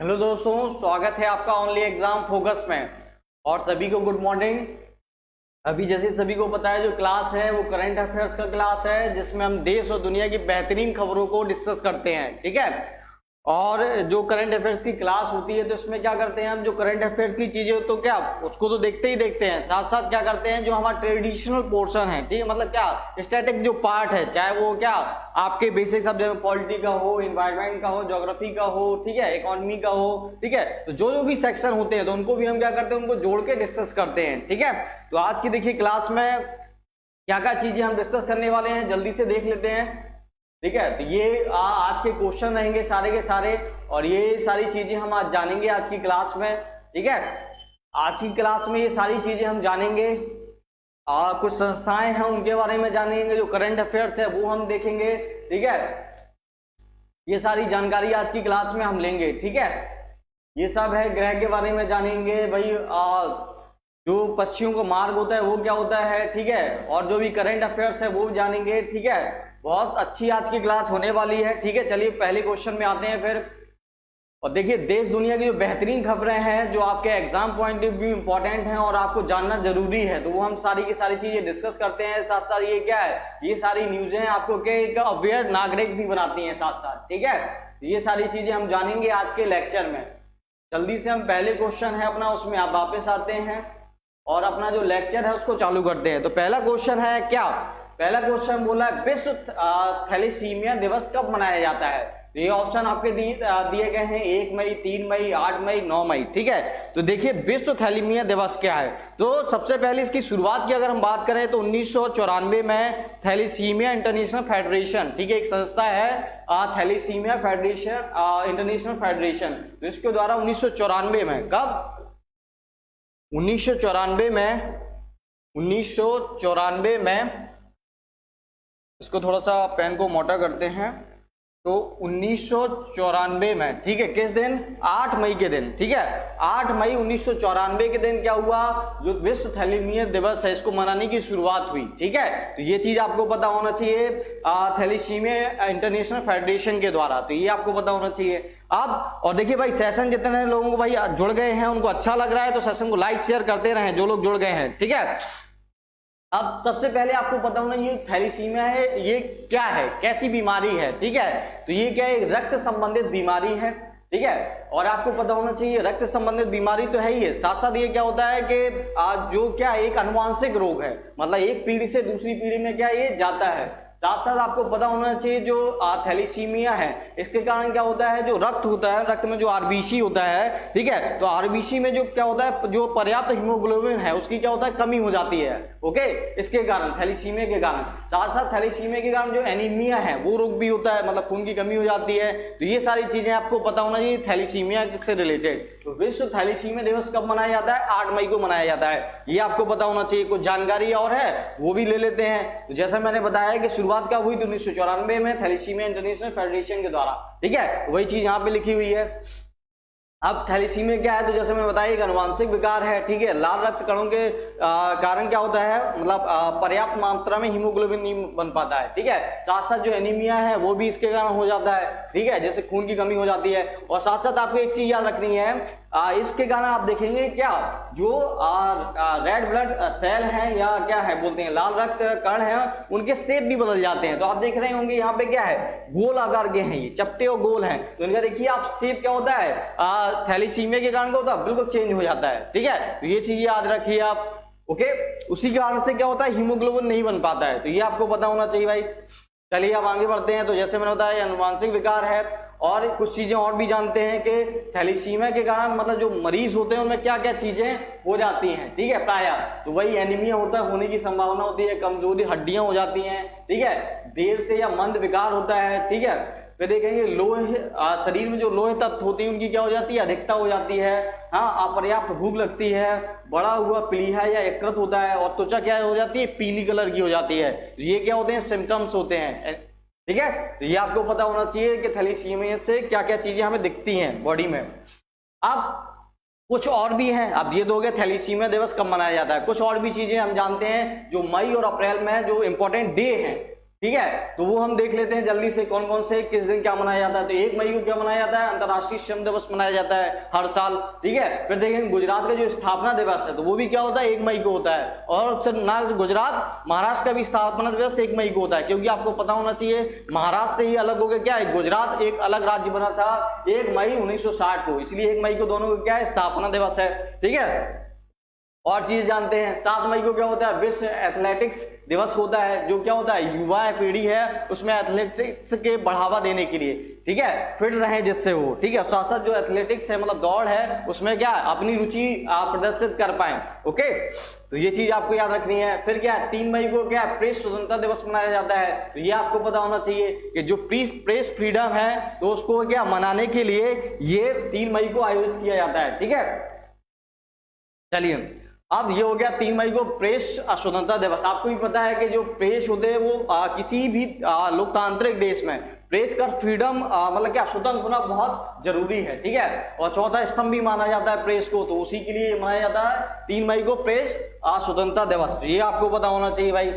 Hello दोस्तों, स्वागत है आपका ओनली एग्जाम फोकस में। और सभी को गुड मॉर्निंग। अभी जैसे सभी को पता है, जो क्लास है वो करंट अफेयर्स का क्लास है, जिसमें हम देश और दुनिया की बेहतरीन खबरों को डिस्कस करते हैं। ठीक है। और जो करंट अफेयर्स की क्लास होती है तो इसमें क्या करते हैं हम, जो करंट अफेयर्स की चीजें तो क्या उसको तो देखते ही देखते हैं, साथ साथ क्या करते हैं जो हमारा ट्रेडिशनल पोर्शन है, ठीक है, मतलब क्या स्टैटिक जो पार्ट है, चाहे वो क्या आपके बेसिक सब्जेक्ट पॉलिटी का हो, इन्वायरमेंट का हो, ज्योग्राफी का हो, ठीक है, इकोनॉमी का हो, ठीक है, तो जो जो भी सेक्शन होते हैं तो उनको भी हम क्या करते हैं, उनको जोड़ के डिस्कस करते हैं। ठीक है। तो आज की देखिए क्लास में क्या क्या चीजें हम डिस्कस करने वाले हैं, जल्दी से देख लेते हैं। ठीक है। तो ये आज के क्वेश्चन रहेंगे सारे के सारे, और ये सारी चीजें हम आज जानेंगे आज की क्लास में। ठीक है। आज की क्लास में ये सारी चीजें हम जानेंगे। कुछ संस्थाएं हैं उनके बारे में जानेंगे, जो करंट अफेयर्स है वो हम देखेंगे। ठीक है। ये सारी जानकारी आज की क्लास में हम लेंगे। ठीक है। ये सब है, ग्रह के बारे में जानेंगे भाई, जो पक्षियों का मार्ग होता है वो क्या होता है। ठीक है। और जो भी करंट अफेयर्स है वो भी जानेंगे। ठीक है। बहुत अच्छी आज की क्लास होने वाली है। ठीक है। चलिए पहले क्वेश्चन में आते हैं फिर। और देखिए, देश दुनिया की जो बेहतरीन खबरें हैं जो आपके exam point of view important हैं और आपको जानना जरूरी है, तो वो हम सारी की सारी चीजें डिस्कस करते हैं। साथ साथ ये क्या है, ये सारी न्यूज़ें आपको क्या एक अवेयर नागरिक भी बनाती हैं साथ साथ। ठीक है। ये सारी चीजें हम जानेंगे आज के लेक्चर में। जल्दी से हम पहले क्वेश्चन है अपना, उसमें आप वापस आते हैं और अपना जो लेक्चर है उसको चालू करते हैं। तो पहला क्वेश्चन है क्या, पहला क्वेश्चन बोला है विश्व थैलेसीमिया दिवस कब मनाया जाता है। तो ये ऑप्शन आपके दिए गए हैं 1 मई, 3 मई, 8 मई, 9 मई। ठीक है। तो देखिए विश्व थैलेसीमिया दिवस क्या है। तो सबसे पहले इसकी शुरुआत की अगर हम बात करें तो 1994 में थैलेसीमिया इंटरनेशनल फेडरेशन, ठीक है, एक संस्था है थैलेसीमिया फेडरेशन, इंटरनेशनल फेडरेशन, तो इसके द्वारा 1994 में, कब 1994 में इसको थोड़ा सा पेन को मोटा करते हैं, तो 1994 में, ठीक है, किस दिन, 8 मई के दिन। ठीक है। 8 मई 1994 के दिन क्या हुआ, जो विश्व थैलेसीमिया दिवस है इसको मनाने की शुरुआत हुई। ठीक है। तो ये चीज आपको पता होना चाहिए, थैलेसीमिया इंटरनेशनल फेडरेशन के द्वारा, तो ये आपको पता होना चाहिए। अब और देखिए भाई, सेशन जितने लोगों को भाई जुड़ गए हैं उनको अच्छा लग रहा है तो सेशन को लाइक शेयर करते रहें, जो लोग जुड़ गए हैं। ठीक है। अब सबसे पहले आपको पता होना, ये थैलेसीमिया है, ये क्या है, कैसी बीमारी है। ठीक है। तो ये क्या है, रक्त संबंधित बीमारी है। ठीक है। और आपको पता होना चाहिए रक्त संबंधित बीमारी तो है ही है, साथ साथ ये क्या होता है कि जो क्या एक अनुवांशिक रोग है, मतलब एक पीढ़ी से दूसरी पीढ़ी में क्या ये जाता है। साथ साथ आपको पता होना चाहिए जो थैलेसीमिया है इसके कारण क्या होता है, जो रक्त होता है, रक्त में जो आरबीसी होता है, ठीक है, तो आरबीसी में जो क्या होता है, जो पर्याप्त हीमोग्लोबिन है उसकी क्या होता है, कमी हो जाती है। ओके, इसके कारण, थैलेसीमिया के कारण। साथ साथ थैलेसीमिया के कारण जो एनीमिया है वो रोग भी होता है, मतलब खून की कमी हो जाती है। तो ये सारी चीजें आपको पता होना चाहिए थैलेसीमिया से रिलेटेड। तो विश्व थैलेसीमिया दिवस कब मनाया जाता है, 8 मई को मनाया जाता है, ये आपको पता होना चाहिए। कुछ जानकारी और है वो भी ले लेते हैं। तो जैसा मैंने बताया कि शुरुआत क्या हुई थी 1994 में थैलेसीमिया इंटरनेशनल फेडरेशन के द्वारा। ठीक है। वही चीज यहाँ पे लिखी हुई है। अब थैलेसीमिया क्या है, तो जैसे मैं बताया एक अनुवांशिक विकार है। ठीक है। लाल रक्त कणों के कारण क्या होता है, मतलब पर्याप्त मात्रा में हीमोग्लोबिन नहीं बन पाता है। ठीक है। साथ साथ जो एनीमिया है वो भी इसके कारण हो जाता है। ठीक है, जैसे खून की कमी हो जाती है। और साथ साथ आपको एक चीज याद रखनी है, इसके कारण आप देखेंगे क्या, जो रेड ब्लड सेल है या क्या है बोलते हैं, लाल रक्त कण है, उनके शेप भी बदल जाते हैं। तो आप देख रहे होंगे यहाँ पे क्या है, गोल आकार के हैं, ये चपटे और गोल हैं। तो इनका देखिए आप शेप क्या होता है, थैलेसीमिया के कारण क्या होता है, बिल्कुल चेंज हो जाता है। ठीक है। तो ये चीज याद रखिए आप। ओके। उसी कारण से क्या होता है, हीमोग्लोबिन नहीं बन पाता है, तो ये आपको पता होना चाहिए भाई। चलिए अब आगे बढ़ते हैं। तो जैसे मैंने बताया अनुवांशिक विकार है, और कुछ चीजें और भी जानते हैं कि थैलेसीमिया के कारण मतलब जो मरीज होते हैं उनमें क्या क्या चीजें हो जाती हैं। ठीक है। प्राय तो वही एनीमिया होता है, होने की संभावना होती है, कमजोरी हड्डियां हो जाती हैं। ठीक है। देर से या मंद विकार होता है। ठीक है। फिर देखेंगे लोहे, शरीर में जो लोहे तत्व होती है उनकी क्या हो जाती है, अधिकता हो जाती है। हाँ, अपर्याप्त भूख लगती है, बड़ा हुआ प्लीहा या यकृत होता है, और त्वचा क्या हो जाती है, पीली कलर की हो जाती है। तो ये क्या होते हैं, सिम्टम्स होते हैं। ठीक है। तो ये आपको पता होना चाहिए कि थैलेसीमिया से क्या क्या चीजें हमें दिखती हैं बॉडी में। अब कुछ और भी हैं, अब ये दोगे थैलेसीमिया दिवस कब मनाया जाता है, कुछ और भी चीजें हम जानते हैं जो मई और अप्रैल में जो इंपॉर्टेंट डे हैं। ठीक है, तो वो हम देख लेते हैं जल्दी से कौन कौन से किस दिन क्या मनाया जाता है। तो 1 मई को क्या मनाया जाता है, अंतर्राष्ट्रीय श्रम दिवस मनाया जाता है हर साल। ठीक है, फिर देखेंगे गुजरात का जो स्थापना दिवस है तो वो भी क्या होता है 1 मई को होता है। और ना गुजरात, महाराष्ट्र का भी स्थापना दिवस 1 मई को होता है, क्योंकि आपको पता होना चाहिए महाराष्ट्र से ही अलग हो गया क्या है, गुजरात एक अलग राज्य बना था 1 मई 1960 को, इसलिए 1 मई को दोनों को क्या है स्थापना दिवस है। ठीक है, और चीज जानते हैं 7 मई को क्या होता है, विश्व एथलेटिक्स दिवस होता है, जो क्या होता है युवा पीढ़ी है उसमें एथलेटिक्स के बढ़ावा देने के लिए, ठीक है, फिट रहे जिससे वो, ठीक है, साथ साथ जो एथलेटिक्स है मतलब दौड़ है उसमें क्या अपनी रुचि प्रदर्शित कर पाए। ओके, तो ये चीज आपको याद रखनी है। फिर क्या 3 मई को क्या प्रेस स्वतंत्रता दिवस मनाया जाता है, तो ये आपको पता होना चाहिए कि जो प्रेस फ्रीडम है तो उसको क्या मनाने के लिए ये 3 मई को आयोजित किया जाता है। ठीक है, चलिए अब ये हो गया 3 मई को प्रेस स्वतंत्रता दिवस। आपको भी पता है कि जो प्रेस होते हैं वो किसी भी लोकतांत्रिक देश में प्रेस का फ्रीडम मतलब क्या स्वतंत्र होना बहुत जरूरी है। ठीक है, और चौथा स्तंभ भी माना जाता है प्रेस को, तो उसी के लिए मनाया जाता है 3 मई को प्रेस स्वतंत्रता दिवस, तो ये आपको पता होना चाहिए भाई।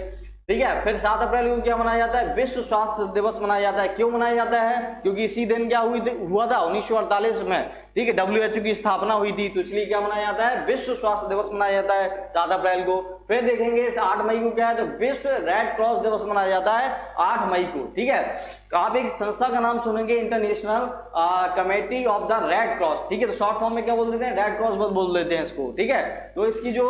ठीक है, फिर 7 अप्रैल को क्या मनाया जाता है, विश्व स्वास्थ्य दिवस मनाया जाता है। क्यों मनाया जाता है, क्योंकि इसी दिन क्या हुआ था 1948 में, ठीक है, WHO की स्थापना हुई थी, तो इसलिए क्या मनाया जाता है विश्व स्वास्थ्य दिवस मनाया जाता है 7 अप्रैल को। फिर देखेंगे 8 मई को क्या है, तो विश्व रेड क्रॉस दिवस मनाया जाता है 8 मई को। ठीक है, तो आप एक संस्था का नाम सुनेंगे international committee of the red cross, ठीक है, तो शॉर्ट फॉर्म में क्या बोल देते हैं, रेड क्रॉस बोल देते हैं इसको। ठीक है, तो इसकी जो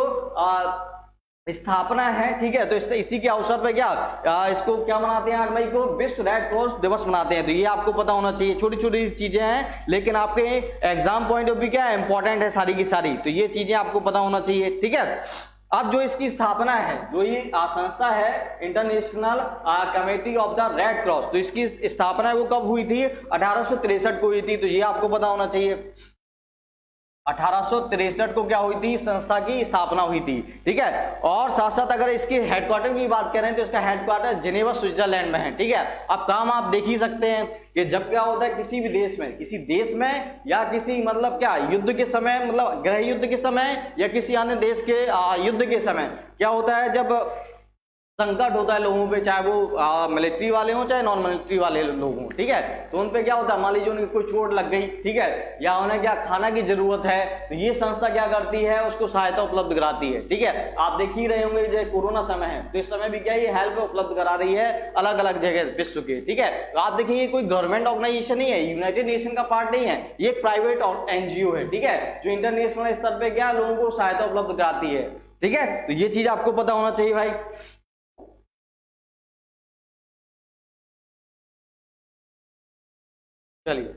स्थापना है, ठीक है, तो इसी के अवसर पर क्या इसको क्या मनाते हैं 8 मई को विश्व रेड क्रॉस दिवस मनाते हैं। तो ये आपको पता होना चाहिए, छोटी छोटी चीजें हैं लेकिन आपके एग्जाम पॉइंट ऑफ व्यू क्या है इंपॉर्टेंट है सारी की सारी, तो ये चीजें आपको पता होना चाहिए। ठीक है, अब जो इसकी स्थापना है, जो ये संस्था है international committee of the red cross, तो इसकी स्थापना वो कब हुई थी, 1863 को हुई थी, तो ये आपको पता होना चाहिए। 1863 को क्या हुई थी, संस्था की स्थापना हुई थी। ठीक है, और साथ साथ अगर इसके हेडक्वार्टर की बात करें तो इसका हेडक्वार्टर जिनेवा स्विट्जरलैंड में है। ठीक है, अब काम आप देख ही सकते हैं कि जब क्या होता है किसी देश में या किसी मतलब क्या युद्ध के समय, मतलब गृह युद्ध के समय या किसी अन्य देश के युद्ध के समय क्या होता है, जब संकट होता है लोगों पे, चाहे वो मिलिट्री वाले हों चाहे नॉन मिलिट्री वाले लोग हों, ठीक है, तो उन पे क्या होता है, मान लीजिए उन्हें कोई चोट लग गई, ठीक है, या उन्हें क्या खाना की जरूरत है, तो ये संस्था क्या करती है, उसको सहायता उपलब्ध कराती है। ठीक है, आप देख ही रहे होंगे जो कोरोना समय है तो इस समय भी क्या ये हेल्प उपलब्ध करा रही है अलग अलग जगह विश्व के। ठीक है, तो आप देखिए ये कोई गवर्नमेंट ऑर्गेनाइजेशन नहीं है, यूनाइटेड नेशन का पार्ट नहीं है, ये एक प्राइवेट NGO है। ठीक है, जो इंटरनेशनल स्तर पे क्या लोगों को सहायता उपलब्ध कराती है। ठीक है, तो ये चीज आपको पता होना चाहिए भाई। चलिए,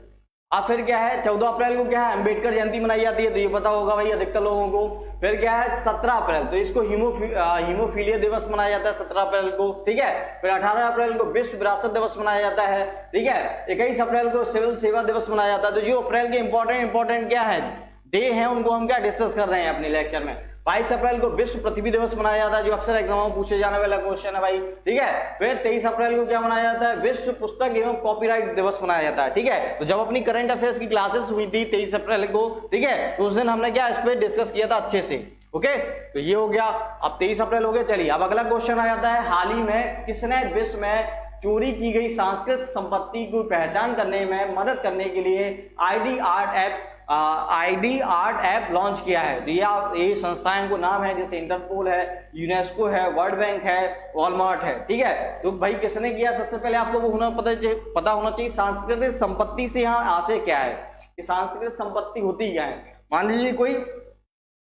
अब फिर क्या है 14 अप्रैल को क्या है अम्बेडकर जयंती मनाई जाती है, तो ये पता होगा भाई अधिकतर लोगों को। फिर क्या है 17 अप्रैल, तो इसको हीमोफीलिया दिवस मनाया जाता है 17 अप्रैल को। ठीक है, फिर 18 अप्रैल को विश्व विरासत दिवस मनाया जाता है। ठीक है, 21 अप्रैल को सिविल सेवा दिवस मनाया जाता है। तो जो अप्रैल के इंपॉर्टेंट क्या है डे है उनको हम क्या डिस्कस कर रहे हैं अपने लेक्चर में। 22 अप्रैल को विश्व पृथ्वी दिवस मनाया जाता है, जो अक्सर एग्जाम में पूछे जाने वाला क्वेश्चन है भाई। ठीक है, फिर 23 अप्रैल को क्या मनाया जाता है, विश्व पुस्तक एवं कॉपीराइट दिवस मनाया जाता है। ठीक है, तो जब अपनी करंट अफेयर्स की क्लासेस हुई थी 23 अप्रैल को, ठीक है, तो उस दिन हमने क्या इस पे डिस्कस किया था अच्छे से। ओके, तो ये हो गया, अब 23 अप्रैल हो गया। चलिए, अब अगला क्वेश्चन आ जाता है, हाल ही में किसने विश्व में चोरी की गई सांस्कृतिक संपत्ति को पहचान करने में मदद करने के लिए ID आर्ट ऐप लॉन्च किया है। तो ये संस्थाएं को नाम है, जैसे इंटरपोल है, यूनेस्को है, वर्ल्ड बैंक है, वॉलमार्ट है। ठीक है, तो भाई किसने किया, सबसे पहले आप लोगों को पता होना चाहिए सांस्कृतिक संपत्ति से यहाँ आशय क्या है, कि सांस्कृतिक संपत्ति होती क्या है। मान लीजिए कोई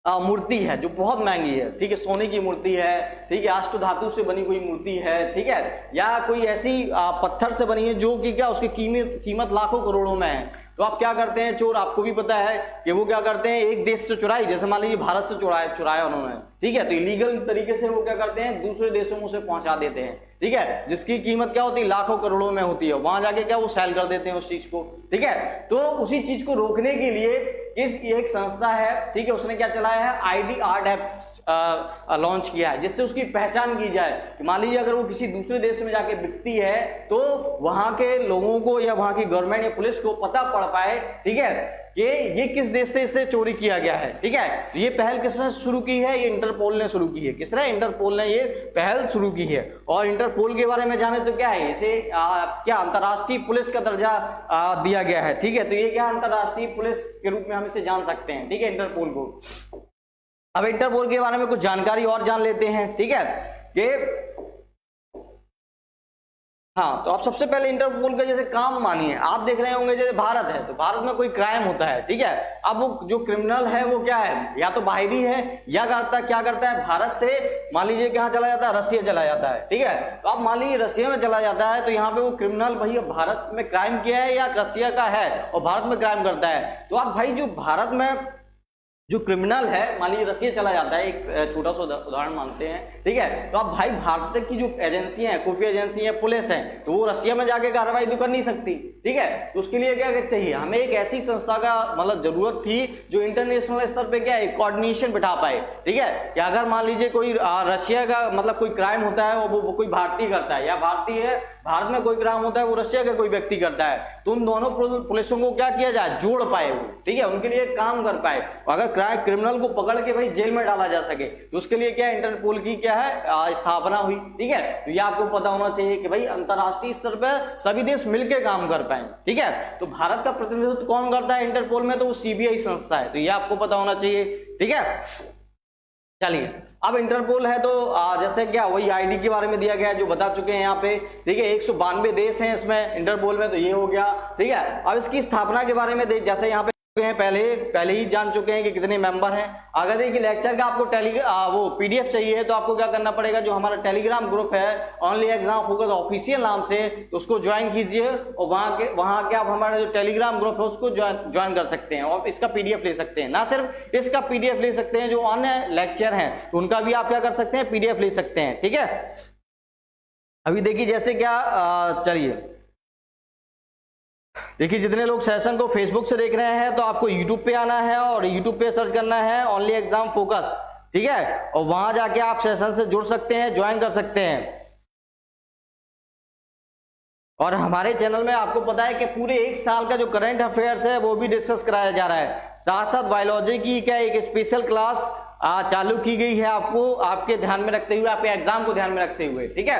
मूर्ति है जो बहुत महंगी है, ठीक है, सोने की मूर्ति है, ठीक है, अष्ट धातु से बनी हुई मूर्ति है, ठीक है, या कोई ऐसी पत्थर से बनी है जो कि क्या उसकी कीमत लाखों करोड़ों में है, तो आप क्या करते हैं, चोर आपको भी पता है कि वो क्या करते हैं, एक देश से चुराई, जैसे मान लीजिए भारत से चुराया उन्होंने, ठीक है, तो इलीगल तरीके से वो क्या करते हैं दूसरे देशों में उसे पहुंचा देते हैं। ठीक है, जिसकी कीमत क्या होती है लाखों करोड़ों में होती है, वहां जाके क्या वो सेल कर देते हैं उस चीज को। ठीक है, तो उसी चीज को रोकने के लिए एक संस्था है, ठीक है, उसने क्या चलाया है ID आर्ट ऐप लॉन्च किया है, जिससे उसकी पहचान की जाए कि मान लीजिए अगर वो किसी दूसरे देश में जाके बिकती है तो वहां के लोगों को या वहां की गवर्नमेंट या पुलिस को पता पड़ पाए, ठीक है, कि ये किस देश से इसे चोरी किया गया है, ठीक है। तो ये पहल किसने शुरू की है? ये इंटरपोल ने शुरू की है। किसने? इंटरपोल ने ये पहल शुरू की है। और इंटरपोल के बारे में जाने तो क्या है, इसे क्या अंतरराष्ट्रीय पुलिस का दर्जा दिया गया है, ठीक है। तो ये क्या अंतरराष्ट्रीय पुलिस के रूप में हम इसे जान सकते हैं, ठीक है, इंटरपोल को। अब इंटरपोल के बारे में कुछ जानकारी और जान लेते हैं, ठीक है। कि हाँ, तो आप सबसे पहले इंटरपोल का जैसे काम मानिए, आप देख रहे होंगे जैसे भारत है, तो भारत में कोई क्राइम होता है, ठीक है। अब वो जो क्रिमिनल है वो क्या है, या तो बाहरी है या क्या करता है, भारत से मान लीजिए कहाँ चला जाता है, रसिया चला जाता है, ठीक है। तो आप मान लीजिए रसिया में चला जाता है, तो यहाँ पे वो क्रिमिनल भाई भारत में क्राइम किया है या रसिया का है और भारत में क्राइम करता है, तो आप भाई जो भारत में जो क्रिमिनल है, मान लीजिए रसिया चला जाता है, एक छोटा सा उदाहरण मानते हैं, ठीक है। तो अब भाई भारत की जो एजेंसी है, खुफिया एजेंसी है, पुलिस है, तो वो रसिया में जाके कार्रवाई तो कर नहीं सकती, ठीक है। तो उसके लिए क्या चाहिए, हमें एक ऐसी संस्था का मतलब जरूरत थी जो इंटरनेशनल स्तर पे क्या है, कोऑर्डिनेशन बिठा पाए, ठीक है। कि अगर मान लीजिए कोई रशिया का मतलब कोई क्राइम होता है, वो कोई भारतीय करता है, या भारतीय भारत में कोई क्राइम होता है वो रशिया का कोई व्यक्ति करता है, तो उन दोनों पुलिसों को क्या किया जाए, जोड़ पाए वो, ठीक है, उनके लिए काम कर पाए। अगर क्रिमिनल को पकड़ के भाई जेल में डाला जा सके, तो उसके लिए क्या इंटरपोल की क्या है स्थापना हुई, ठीक है। तो ये आपको पता होना चाहिए कि भाई अंतरराष्ट्रीय स्तर पर सभी देश मिलकर काम कर पाए, ठीक है। तो भारत का प्रतिनिधित्व कौन करता है इंटरपोल में, तो वो सीबीआई संस्था है, तो ये आपको पता होना चाहिए, ठीक है। चलिए, अब इंटरपोल है तो जैसे क्या वही आईडी के बारे में दिया गया है जो बता चुके हैं यहाँ पे, ठीक है। 192 देश हैं इसमें इंटरपोल में, तो ये हो गया, ठीक है। अब इसकी स्थापना के बारे में जैसे यहाँ पे पहले ही जान चुके हैं कि कितने मेंबर हैं। अगर देखिए लेक्चर का आपको वो पीडीएफ चाहिए तो आपको क्या करना पड़ेगा, जो हमारा टेलीग्राम ग्रुप है ओनली एग्जाम फोकस ऑफिशियल नाम से, तो उसको ज्वाइन कीजिए और वहां के आप हमारा जो टेलीग्राम ग्रुप है उसको ज्वाइन कर सकते हैं और इसका पीडीएफ ले सकते हैं। ना सिर्फ इसका पीडीएफ ले सकते हैं, जो अन्य लेक्चर हैं तो उनका भी आप क्या कर सकते हैं, पीडीएफ ले सकते हैं, ठीक है। अभी देखिए जैसे क्या चलिए देखिए, जितने लोग सेशन को फेसबुक से देख रहे हैं तो आपको यूट्यूब पे आना है और यूट्यूब पे सर्च करना है ओनली एग्जाम फोकस, ठीक है। और वहां जाके आप सेशन से जुड़ सकते हैं, ज्वाइन कर सकते हैं। और हमारे चैनल में आपको पता है कि पूरे एक साल का जो करंट अफेयर्स है वो भी डिस्कस कराया जा रहा है। साथ साथ बायोलॉजी की क्या एक स्पेशल क्लास चालू की गई है, आपको आपके ध्यान में रखते हुए, आपके एग्जाम को ध्यान में रखते हुए, ठीक है।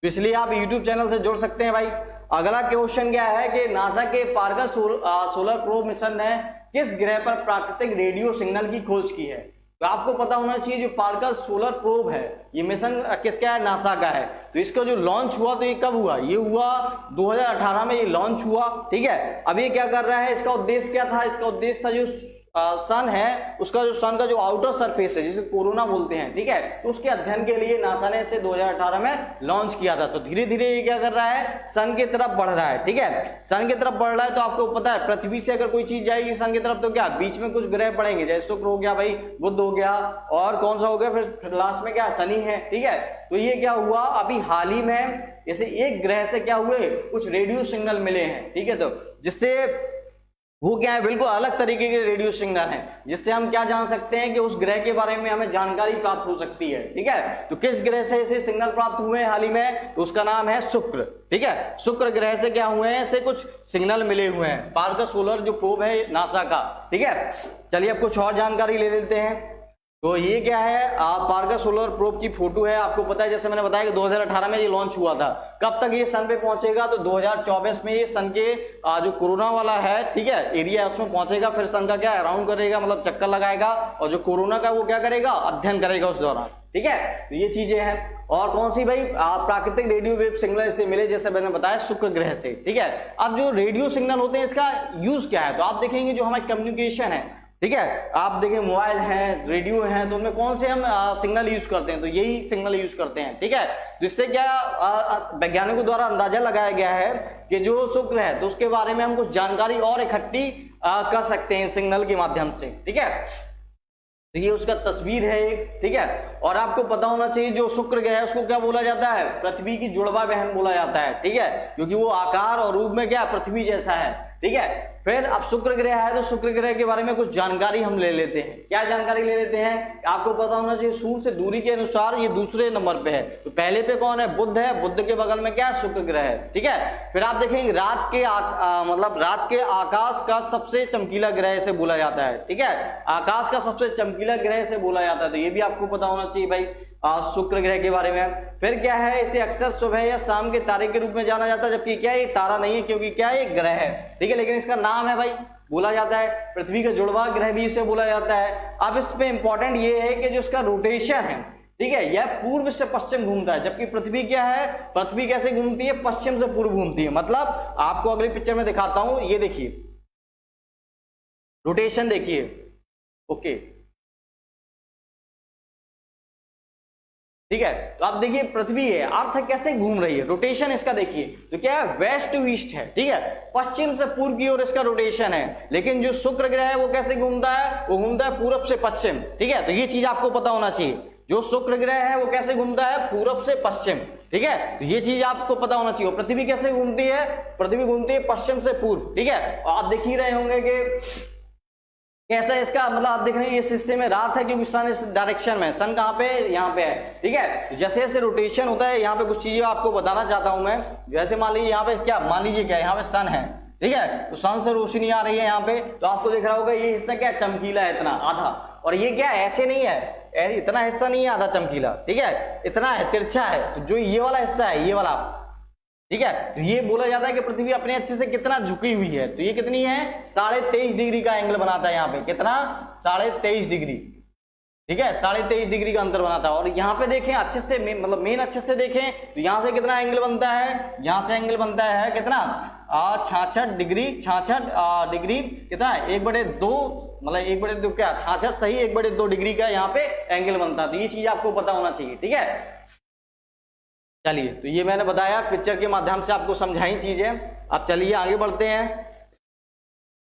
तो इसलिए आप यूट्यूब चैनल से जुड़ सकते हैं भाई। अगला क्वेश्चन क्या है कि नासा के पार्कर सोलर प्रोब मिशन ने किस ग्रह पर प्राकृतिक रेडियो सिग्नल की खोज की है। तो आपको पता होना चाहिए जो पार्कर सोलर प्रोब है ये मिशन किसका है, नासा का है। तो इसका जो लॉन्च हुआ तो ये कब हुआ, ये हुआ 2018 में ये लॉन्च हुआ, ठीक है। अब ये क्या कर रहा है, इसका उद्देश्य क्या था, इसका उद्देश्य था जो सन है उसका जो सन का जो आउटर सरफेस है जिसे कोरोना बोलते हैं, ठीक है, तो उसके अध्ययन के लिए नासा ने इसे 2018 में लॉन्च किया था। तो धीरे धीरे ये क्या कर रहा है, सन की तरफ बढ़ रहा है, ठीक है। सन की तरफ बढ़ रहा है तो आपको पता है पृथ्वी से अगर कोई चीज जाएगी सन की तरफ तो क्या बीच में कुछ ग्रह पड़ेंगे, जैसे शुक्र हो गया भाई, बुध हो गया, और कौन सा हो गया फिर लास्ट में क्या शनि है, ठीक है। तो ये क्या हुआ अभी हाल ही में, जैसे एक ग्रह से क्या हुए कुछ रेडियो सिग्नल मिले हैं, ठीक है। तो जिससे वो क्या है, बिल्कुल अलग तरीके के रेडियो सिग्नल हैं, जिससे हम क्या जान सकते हैं कि उस ग्रह के बारे में हमें जानकारी प्राप्त हो सकती है, ठीक है। तो किस ग्रह से ऐसे सिग्नल प्राप्त हुए हैं हाल ही में, तो उसका नाम है शुक्र, ठीक है। शुक्र ग्रह से क्या हुए हैं, ऐसे कुछ सिग्नल मिले हुए हैं पार्कर सोलर जो प्रोब है नासा का, ठीक है। चलिए अब कुछ और जानकारी ले लेते हैं। तो ये क्या है, पार्कर सोलर प्रोब की फोटो है। आपको पता है जैसे मैंने बताया कि 2018 में ये लॉन्च हुआ था। कब तक ये सन पे पहुंचेगा, तो 2024 में ये सन के जो कोरोना वाला है, ठीक है, एरिया है उसमें पहुंचेगा, फिर सन का क्या अराउंड करेगा, मतलब चक्कर लगाएगा, और जो कोरोना का वो क्या करेगा, अध्ययन करेगा उस दौरान, ठीक है। तो ये चीजें हैं। और कौन सी भाई, प्राकृतिक रेडियो वेव सिग्नल से मिले, जैसे मैंने बताया शुक्र ग्रह से, ठीक है। अब जो रेडियो सिग्नल होते हैं इसका यूज क्या है, तो आप देखेंगे जो हमारी कम्युनिकेशन है, ठीक है, आप देखें मोबाइल है, रेडियो है, तो उनमें कौन से हम सिग्नल यूज करते हैं, तो यही सिग्नल यूज करते हैं, ठीक है। जिससे क्या वैज्ञानिकों द्वारा अंदाजा लगाया गया है कि जो शुक्र है तो उसके बारे में हम कुछ जानकारी और इकट्ठी कर सकते हैं सिग्नल के माध्यम से, ठीक है। तो ये उसका तस्वीर है एक, ठीक है। और आपको पता होना चाहिए जो शुक्र ग्रह है उसको क्या बोला जाता है, पृथ्वी की जुड़वा बहन बोला जाता है, ठीक है, क्योंकि वो आकार और रूप में क्या पृथ्वी जैसा है, ठीक है। फिर अब शुक्र ग्रह है तो शुक्र ग्रह के बारे में कुछ जानकारी हम ले लेते हैं। क्या जानकारी ले लेते हैं? आपको पता होना चाहिए सूर्य से दूरी के अनुसार ये दूसरे नंबर पे है, तो पहले पे कौन है? बुध है, बुध के बगल में क्या है? शुक्र ग्रह है, ठीक है। फिर आप देखेंगे रात के आकाश का सबसे चमकीला ग्रह इसे बोला जाता है, ठीक है, आकाश का सबसे चमकीला ग्रह इसे बोला जाता है, तो ये भी आपको पता होना चाहिए भाई शुक्र ग्रह के बारे में। फिर क्या है? इसे अक्सर सुबह या शाम के तारे के रूप में जाना जाता है, जबकि क्या है? ये तारा नहीं है, क्योंकि क्या है? ये ग्रह है, ठीक है, लेकिन इसका नाम है भाई, बोला जाता है। पृथ्वी का जुड़वा ग्रह भी इसे बोला जाता है। अब इसमें इंपॉर्टेंट ये है कि जो इसका रोटेशन है, ठीक है, यह पूर्व से पश्चिम घूमता है, जबकि पृथ्वी क्या है? पृथ्वी कैसे घूमती है? पश्चिम से पूर्व घूमती है। मतलब आपको अगली पिक्चर में दिखाता हूं, ये देखिए रोटेशन देखिए, ओके, ठीक है। तो आप देखिए पृथ्वी है, अर्थ कैसे घूम रही है, रोटेशन इसका देखिए, तो क्या है? वेस्ट टू ईस्ट है, ठीक है, पश्चिम से पूर्व की ओर इसका रोटेशन है। लेकिन जो शुक्र ग्रह है वो कैसे घूमता है? वो घूमता है पूरब से पश्चिम, ठीक है, तो ये चीज आपको पता होना चाहिए। जो शुक्र ग्रह है वो कैसे घूमता है? पूरब से पश्चिम, ठीक है, तो ये चीज आपको पता होना चाहिए। पृथ्वी कैसे घूमती है? पृथ्वी घूमती है पश्चिम से पूर्व, ठीक है। और आप देख ही रहे होंगे कि कैसा इसका मतलब आप देख रहे हैं, ये सिस्टम में रात है क्योंकि सन इस डायरेक्शन में, सन कहाँ पे? यहाँ पे है, ठीक है। जैसे जैसे रोटेशन होता है, यहाँ पे कुछ चीजें आपको बताना चाहता हूं मैं। जैसे मान लीजिए यहाँ पे क्या, मान लीजिए क्या, यहाँ पे सन है, ठीक है, तो सन से रोशनी आ रही है यहाँ पे, तो आपको दिख रहा होगा ये हिस्सा क्या चमकीला है, इतना आधा, और ये क्या ऐसे नहीं है, इतना हिस्सा नहीं है आधा चमकीला, ठीक है, इतना है, तिरछा है। तो जो ये वाला हिस्सा है, ये वाला, ठीक है, तो ये बोला जाता है कि पृथ्वी अपने अच्छे से कितना झुकी हुई है, तो ये कितनी है? 23.5 डिग्री का एंगल बनाता है यहाँ पे, कितना? 23.5 डिग्री, ठीक है, 23.5 डिग्री का अंतर बनाता है। और यहाँ पे देखें अच्छे से, मतलब मेन अच्छे से देखें, तो यहाँ से कितना एंगल बनता है? यहाँ से एंगल बनता है कितना? 66 डिग्री, 66 डिग्री, कितना? 1/2, मतलब 1/2 क्या, 66 सही, 1/2 डिग्री का यहाँ पे एंगल बनता है। तो ये चीज आपको पता होना चाहिए, ठीक है। चलिए, तो ये मैंने बताया पिक्चर के माध्यम से आपको समझाई चीजें। अब चलिए आगे बढ़ते हैं।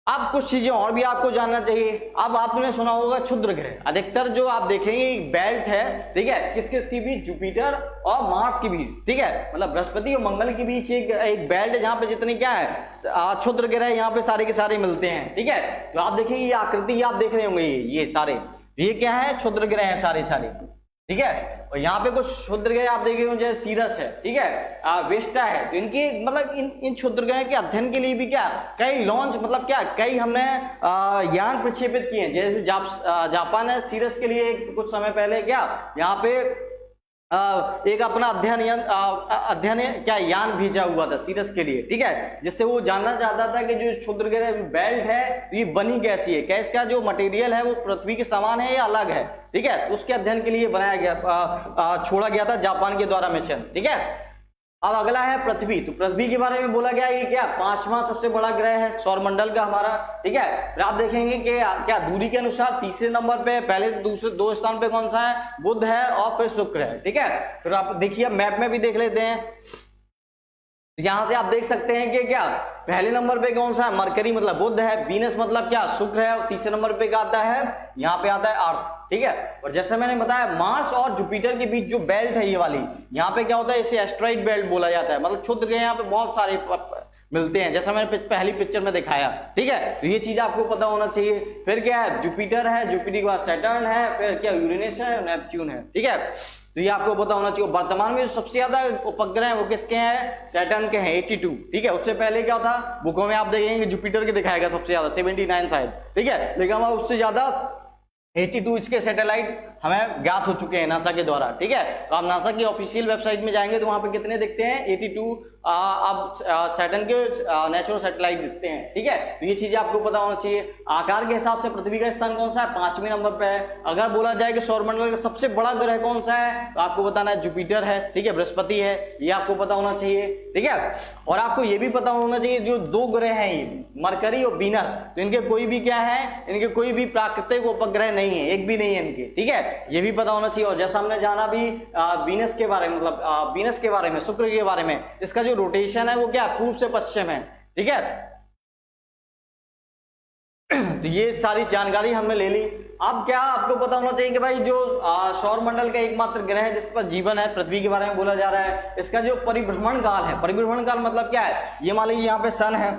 अब कुछ चीजें और भी आपको जानना चाहिए। अब आपने सुना होगा क्षुद्र ग्रह, अधिकतर जो आप देखेंगे एक बेल्ट है, ठीक है, किस किस के बीच? जुपिटर और मार्स के बीच, ठीक है, मतलब बृहस्पति और मंगल के बीच एक बेल्ट है, जहां पे जितने क्या है क्षुद्र ग्रह यहाँ पे सारे के सारे मिलते हैं, ठीक है। तो आप देखेंगे ये आकृति आप देख रहे होंगे, ये सारे, ये क्या है? क्षुद्र ग्रह है सारे सारे, ठीक है। और यहाँ पे कुछ क्षुद्र ग्रह आप देखेंगे जैसे सीरस है, ठीक है, वेस्टा है, तो इनकी मतलब इन क्षुद्र ग्रह के अध्ययन के लिए भी क्या कई लॉन्च, मतलब क्या कई हमने यान प्रक्षेपित किए हैं। जैसे जापान है सीरस के लिए कुछ समय पहले क्या यहाँ पे एक अपना अध्ययन क्या यान भेजा हुआ था सीरस के लिए, ठीक है, जिससे वो जानना चाहता था कि जो क्षुद्र ग्रह बेल्ट है तो ये बनी कैसी है, क्या इसका जो मटेरियल है वो पृथ्वी के समान है या अलग है, ठीक है। तो उसके अध्ययन के लिए बनाया गया, छोड़ा गया था जापान के द्वारा मिशन, ठीक है। अब अगला है पृथ्वी। तो पृथ्वी के बारे में बोला गया ये क्या 5वां सबसे बड़ा ग्रह है सौरमंडल का हमारा, ठीक है। फिर आप देखेंगे कि क्या दूरी के अनुसार तीसरे नंबर पे, पहले दूसरे 2 स्थान पे कौन सा है? बुध है और फिर शुक्र है, ठीक है। फिर आप देखिए मैप में भी देख लेते हैं, यहां से आप देख सकते हैं कि क्या पहले नंबर पे कौन सा है? मरकरी मतलब बुध है, वीनस मतलब क्या शुक्र है, और तीसरे नंबर पे क्या आता है? यहाँ पे आता है अर्थ, ठीक है। और जैसे मैंने बताया मार्स और जुपिटर के बीच जो बेल्ट है ये वाली, यहाँ पे क्या होता है? इसे एस्ट्रॉइड बेल्ट बोला जाता है, मतलब क्षुद्र ग्रह यहाँ पे बहुत सारे मिलते हैं, जैसा मैंने पहली पिक्चर में दिखाया, ठीक है। तो ये चीज आपको पता होना चाहिए। फिर क्या है? जुपिटर है, जुपिटर के बाद सैटर्न है, फिर क्या यूरेनस है, नेपच्यून है, ठीक है। तो ये आपको पता होना चाहिए। वर्तमान में जो सबसे ज्यादा उपग्रह है वो किसके हैं? सैटर्न के हैं 82, ठीक है। उससे पहले क्या था बुकों में आप देखेंगे जुपिटर के दिखाएगा सबसे ज्यादा 79 शायद, ठीक है, लेकिन हम उससे ज्यादा 82 इसके सैटेलाइट हमें ज्ञात हो चुके हैं नासा के द्वारा, ठीक है। तो आप नासा की ऑफिशियल वेबसाइट में जाएंगे तो वहां पे कितने दिखते हैं? 82 अब सैटर्न के नेचुरल सैटेलाइट दिखते हैं, ठीक है। तो ये चीजें आपको पता होना चाहिए। आकार के हिसाब से पृथ्वी का स्थान कौन सा है? 5वें नंबर पे है। अगर बोला जाए कि सौरमंडल का सबसे बड़ा ग्रह कौन सा है तो आपको बताना है जुपिटर है, ठीक है, बृहस्पति है, ये आपको पता होना चाहिए, ठीक है। और आपको ये भी पता होना चाहिए जो 2 ग्रह हैं ये मरकरी और वीनस, तो इनके कोई भी क्या है? इनके कोई भी प्राकृतिक उपग्रह नहीं है, एक भी नहीं है इनके, ठीक है, ये भी पता होना चाहिए। और जैसा हमने जाना भी वीनस के बारे में, मतलब वीनस के बारे में, शुक्र के बारे में, इसका जो रोटेशन है वो क्या पूर्व से पश्चिम है, ठीक है। तो ये सारी जानकारी हमने ले ली। अब क्या आपको पता होना चाहिए कि भाई जो सौरमंडल का एकमात्र ग्रह है जिस पर जीवन है, पृथ्वी के बारे में बोला जा रहा है, इसका जो परिभ्रमण काल है, परिभ्रमण काल मतलब क्या है? ये मान लीजिए यहाँ पे सन है,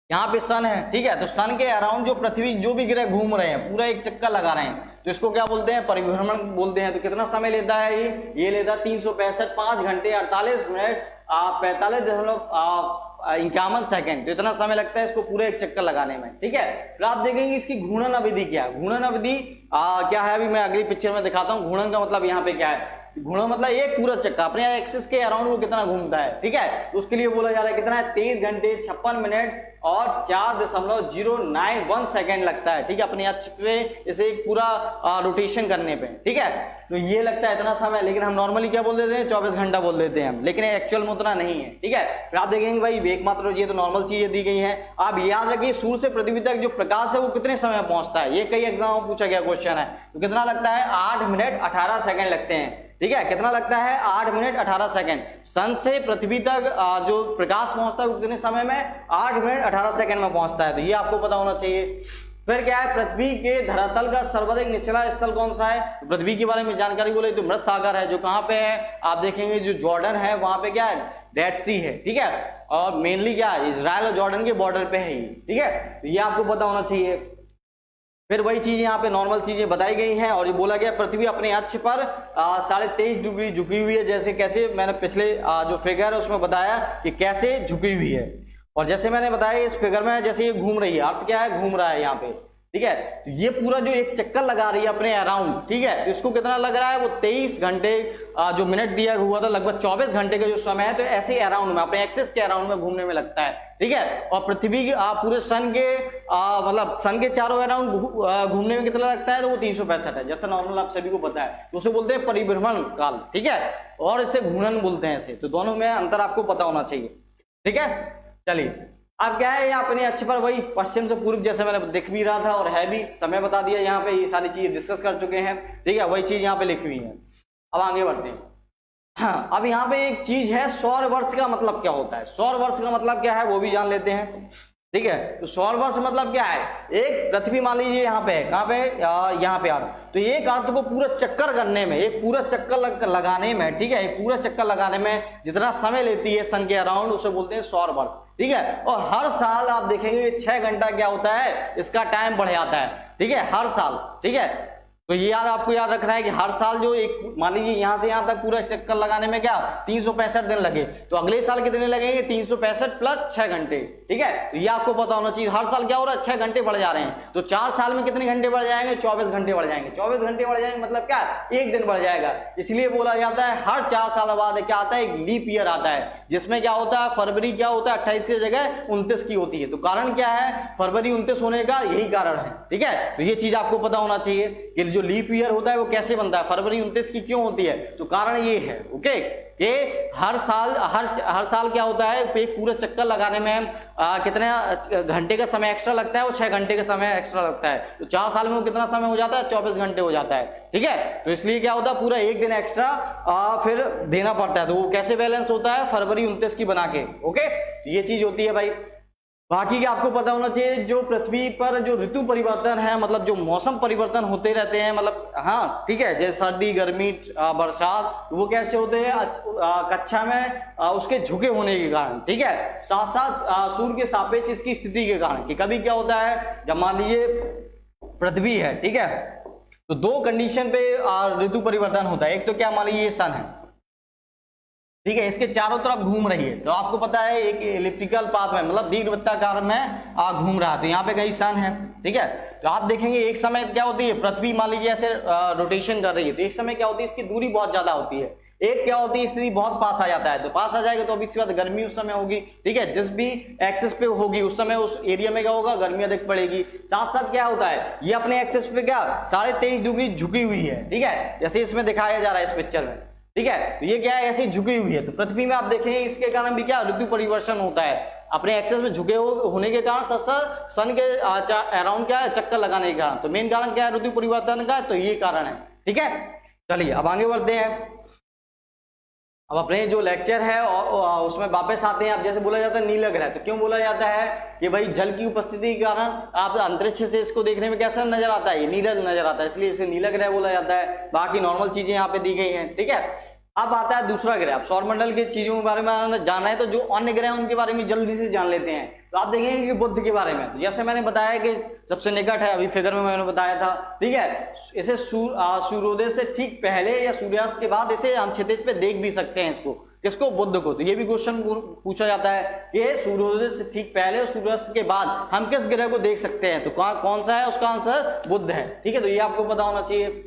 यहाँ पे सन है, ठीक है, तो सन के अराउंड जो पृथ्वी जो भी ग्रह घूम रहे हैं, पूरा एक चक्कर लगा रहे हैं, तो इसको क्या बोलते हैं, परिभ्रमण बोलते हैं। तो कितना समय लेता है ये लेता है 365, 5 घंटे 48 मिनट 45.51 सेकंड। तो इतना समय लगता है इसको पूरे एक चक्कर लगाने में, ठीक है। फिर आप देखेंगे इसकी घूर्णन अवधि क्या है। घूर्णन अवधि क्या है, अभी मैं अगली पिक्चर में दिखाता हूँ। घूर्णन का मतलब यहाँ पे क्या है, घूर्णन मतलब एक पूरा चक्कर अपने एक्सिस के अराउंड वो कितना घूमता है, ठीक है। तो उसके लिए बोला जा रहा है कितना है, 23 घंटे 56 मिनट और 4.091 सेकेंड लगता है, ठीक है, अपने अक्ष पे इसे एक पूरा रोटेशन करने पे, ठीक है। तो ये लगता है इतना समय, लेकिन हम नॉर्मली क्या बोल देते हैं, 24 घंटा बोल देते हैं हम, लेकिन एक्चुअल में उतना नहीं है, ठीक है। फिर आप देखेंगे भाई एकमात्र ये तो नॉर्मल चीजें दी गई हैं। आप याद रखिए सूर्य से पृथ्वी तक जो प्रकाश है वो कितने समय में पहुंचता है, ये कई एग्जाम में पूछा गया क्वेश्चन है। तो कितना लगता है, 8 मिनट 18 सेकेंड लगते हैं, ठीक है। कितना लगता है, 8 मिनट 18 सेकंड। सन से पृथ्वी तक जो प्रकाश पहुंचता है वो कितने समय में, 8 मिनट 18 सेकंड में पहुंचता है। तो ये आपको पता होना चाहिए। फिर क्या है, पृथ्वी के धरातल का सर्वाधिक निचला स्थल कौन सा है। पृथ्वी के बारे में जानकारी बोले तो मृत सागर है, जो कहां पे है, आप देखेंगे जो जॉर्डन है वहां पे क्या है, डेड सी है, ठीक है। और मेनली क्या है, इजराइल और जॉर्डन के बॉर्डर पे है ये, ठीक है। तो ये आपको पता होना चाहिए। फिर वही चीज यहाँ पे नॉर्मल चीजें बताई गई हैं, और ये बोला गया पृथ्वी अपने अक्ष पर 23.5 डिग्री झुकी हुई है। जैसे कैसे मैंने पिछले जो फिगर है उसमें बताया कि कैसे झुकी हुई है, और जैसे मैंने बताया इस फिगर में जैसे ये घूम रही है, अर्थ क्या है, घूम रहा है यहाँ पे, ठीक है। तो ये पूरा जो एक चक्कर लगा रही है अपने अराउंड, ठीक है, तो इसको कितना लग रहा है, वो 23 घंटे जो मिनट दिया हुआ था, लगभग 24 घंटे का जो समय है, तो ऐसे अराउंड में अपने एक्सिस के अराउंड में घूमने में लगता है, ठीक है। और पृथ्वी की पूरे सन के मतलब सन के चारों अराउंड घूमने में कितना लगता है, तो वो 365 है, जैसा नॉर्मल आप सभी को पता है। तो उसे बोलते हैं परिभ्रमण काल, ठीक है, और इसे घूर्णन बोलते हैं इसे। तो दोनों में अंतर आपको पता होना चाहिए, ठीक है। चलिए अब क्या है, यहाँ अपने अच्छे पर वही पश्चिम से पूर्व जैसे मैंने दिख भी रहा था और है भी, समय बता दिया, यहाँ पे ये सारी चीजें डिस्कस कर चुके हैं, ठीक है, वही चीज यहाँ पे लिखी हुई है। अब आगे बढ़ते हैं। हाँ, अब यहाँ पे एक चीज है, सौर वर्ष का मतलब क्या होता है। सौर वर्ष का मतलब क्या है वो भी जान लेते हैं, ठीक है। तो सौर वर्ष मतलब क्या है, एक पृथ्वी मान लीजिए यहाँ पे, कहाँ पे, यहाँ पे अर्थ, तो एक अर्थ को पूरा चक्कर करने में, एक पूरा चक्कर लगाने में, ठीक है, एक पूरा चक्कर लगाने में जितना समय लेती है सन के अराउंड, उसे बोलते हैं सौर वर्ष, ठीक है। और हर साल आप देखेंगे 6 घंटा क्या होता है, इसका टाइम बढ़ जाता है, ठीक है, हर साल, ठीक है। तो ये आपको याद रखना है कि हर साल जो एक मान लीजिए यहां से यहां तक पूरा चक्कर लगाने में क्या 365 दिन लगे, तो अगले साल कितने लगेंगे, 365 प्लस 6 घंटे, ठीक है। तो ये आपको पता होना चाहिए। हर साल क्या हो रहा है, 6 घंटे बढ़ जा रहे हैं, तो 4 साल में कितने घंटे बढ़ जाएंगे, 24 घंटे बढ़ जाएंगे। 24 घंटे बढ़ जाएंगे मतलब क्या, एक दिन बढ़ जाएगा। इसलिए बोला जाता है हर 4 साल बाद क्या आता है, एक लीप ईयर आता है, जिसमें क्या होता है, फरवरी क्या होता है 28 की जगह 29 की होती है। तो कारण क्या है, फरवरी 29 होने का यही कारण है, ठीक है। तो ये चीज आपको पता होना चाहिए कि जो लीप ईयर होता है वो कैसे बनता है, फरवरी 29 की क्यों होती है, तो कारण ये है, ओके, कि हर साल क्या होता है, एक पूरा चक्कर लगाने में कितने घंटे का समय एक्स्ट्रा लगता है, वो 6 घंटे का समय एक्स्ट्रा लगता है। तो 4 साल में वो कितना समय हो जाता है, 24 घंटे हो जाता है, ठीक है। तो इसलिए क्या होता है, पूरा एक दिन एक्स्ट्रा फिर देना पड़ता है। तो वो कैसे बैलेंस होता है, फरवरी 29 की बना के, ओके। तो ये चीज होती है भाई। बाकी का आपको पता होना चाहिए, जो पृथ्वी पर जो ऋतु परिवर्तन है, मतलब जो मौसम परिवर्तन होते रहते हैं, मतलब हाँ, ठीक है, जैसे सर्दी, गर्मी, बरसात, वो कैसे होते हैं, कक्षा में उसके झुके होने के कारण, ठीक है, साथ साथ सूर्य के सापेक्ष इसकी स्थिति के कारण। कि कभी क्या होता है, जब मान लीजिए पृथ्वी है, ठीक है, तो 2 कंडीशन पे ऋतु परिवर्तन होता है। एक तो क्या, मान लीजिए सन है, ठीक है, इसके चारों तरफ घूम रही है, तो आपको पता है एक इलिप्टिकल पाथ में, मतलब दीर्घवृत्ताकार में घूम रहा है। तो यहाँ पे कहीं सन है, ठीक है। तो आप देखेंगे एक समय क्या होती है, पृथ्वी मान लीजिए ऐसे रोटेशन कर रही है, तो एक समय क्या होती है, इसकी दूरी बहुत ज्यादा होती है। एक क्या होती है, स्थिति बहुत पास आ जाता है, तो पास आ जाएगा तो इसके बाद गर्मी उस समय होगी, ठीक है, जिस भी एक्सेस पे होगी उस समय उस एरिया में क्या होगा, गर्मी अधिक पड़ेगी। साथ साथ क्या होता है, ये अपने एक्सेस पे क्या 23.5 डिग्री झुकी हुई है, ठीक है, जैसे इसमें दिखाया जा रहा है इस पिक्चर में, ठीक है। तो ये क्या है, ऐसी झुकी हुई है। तो पृथ्वी में आप देखेंगे इसके कारण भी क्या ऋतु परिवर्तन होता है, अपने एक्सेस में झुके होने के कारण, सन के अराउंड क्या है, चक्कर लगाने के कारण। तो मेन कारण क्या है ऋतु परिवर्तन का, तो ये कारण है, ठीक है। चलिए अब आगे बढ़ते हैं। अब अपने जो लेक्चर है और उसमें वापस आते हैं। अब जैसे बोला जाता है नीला ग्रह, तो क्यों बोला जाता है कि भाई जल की उपस्थिति के कारण आप अंतरिक्ष से इसको देखने में कैसा नजर आता है, ये नीला नजर आता है, इसलिए इसे नीला ग्रह बोला जाता है। बाकी नॉर्मल चीजें यहाँ पे दी गई हैं, ठीक है। अब आता है दूसरा ग्रह। अब सौरमंडल की चीजों के बारे में जानना है तो जो अन्य ग्रह हैं उनके बारे में जल्दी से जान लेते हैं। तो आप देखेंगे कि बुध के बारे में, जैसे मैंने बताया कि सबसे निकट है, अभी फिगर में मैंने बताया था, ठीक है। इसे सूर्योदय से ठीक पहले या सूर्यास्त के बाद इसे हम क्षितिज पे देख भी सकते हैं इसको, किसको, बुध को। तो ये भी क्वेश्चन पूछा जाता है कि सूर्योदय से ठीक पहले और सूर्यास्त के बाद हम किस ग्रह को देख सकते हैं, तो कौन सा है, उसका आंसर बुध है, ठीक है। तो ये आपको पता होना चाहिए।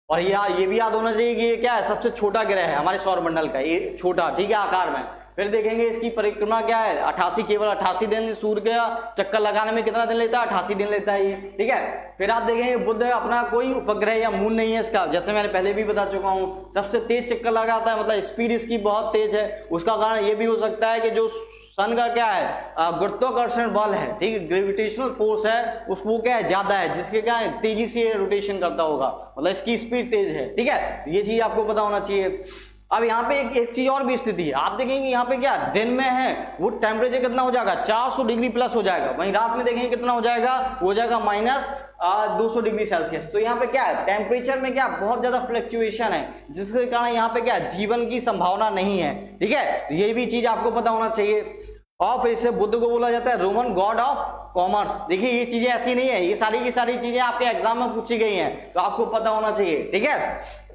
और ये भी याद होना चाहिए कि ये क्या है, सबसे छोटा ग्रह है हमारे सौरमंडल का, ये छोटा, ठीक है, आकार में। फिर देखेंगे इसकी परिक्रमा क्या है, 88, केवल 88 दिन सूर्य का चक्कर लगाने में कितना दिन लेता है, 88 दिन लेता है ये, ठीक है। फिर आप देखेंगे बुध अपना कोई उपग्रह या मून नहीं है इसका, जैसे मैंने पहले भी बता चुका हूं, सबसे तेज चक्कर लगाता है, मतलब स्पीड इसकी बहुत तेज है। उसका कारण ये भी हो सकता है कि जो सन का क्या है, गुरुत्वाकर्षण बल है, ठीक है, ग्रेविटेशनल फोर्स है, उसको क्या है, ज्यादा है, जिसके क्या है, तेजी से रोटेशन करता होगा, मतलब इसकी स्पीड तेज है, ठीक है। ये चीज आपको पता होना चाहिए। अब यहाँ पे एक चीज और भी स्थिति है, आप देखेंगे यहाँ पे क्या दिन में है वो टेम्परेचर कितना हो जाएगा, 400 डिग्री प्लस हो जाएगा, वहीं रात में देखेंगे कितना हो जाएगा, हो जाएगा -200 डिग्री सेल्सियस। तो यहाँ पे क्या है, टेम्परेचर में क्या बहुत ज्यादा फ्लक्चुएशन है, जिसके कारण यहाँ पे क्या जीवन की संभावना नहीं है, ठीक है। ये भी चीज आपको पता होना चाहिए। और फिर इसे बुध को बोला जाता है रोमन गॉड ऑफ कॉमर्स। देखिए ये चीजें ऐसी नहीं है, ये सारी की सारी चीजें आपके एग्जाम में पूछी गई हैं, तो आपको पता होना चाहिए, ठीक है।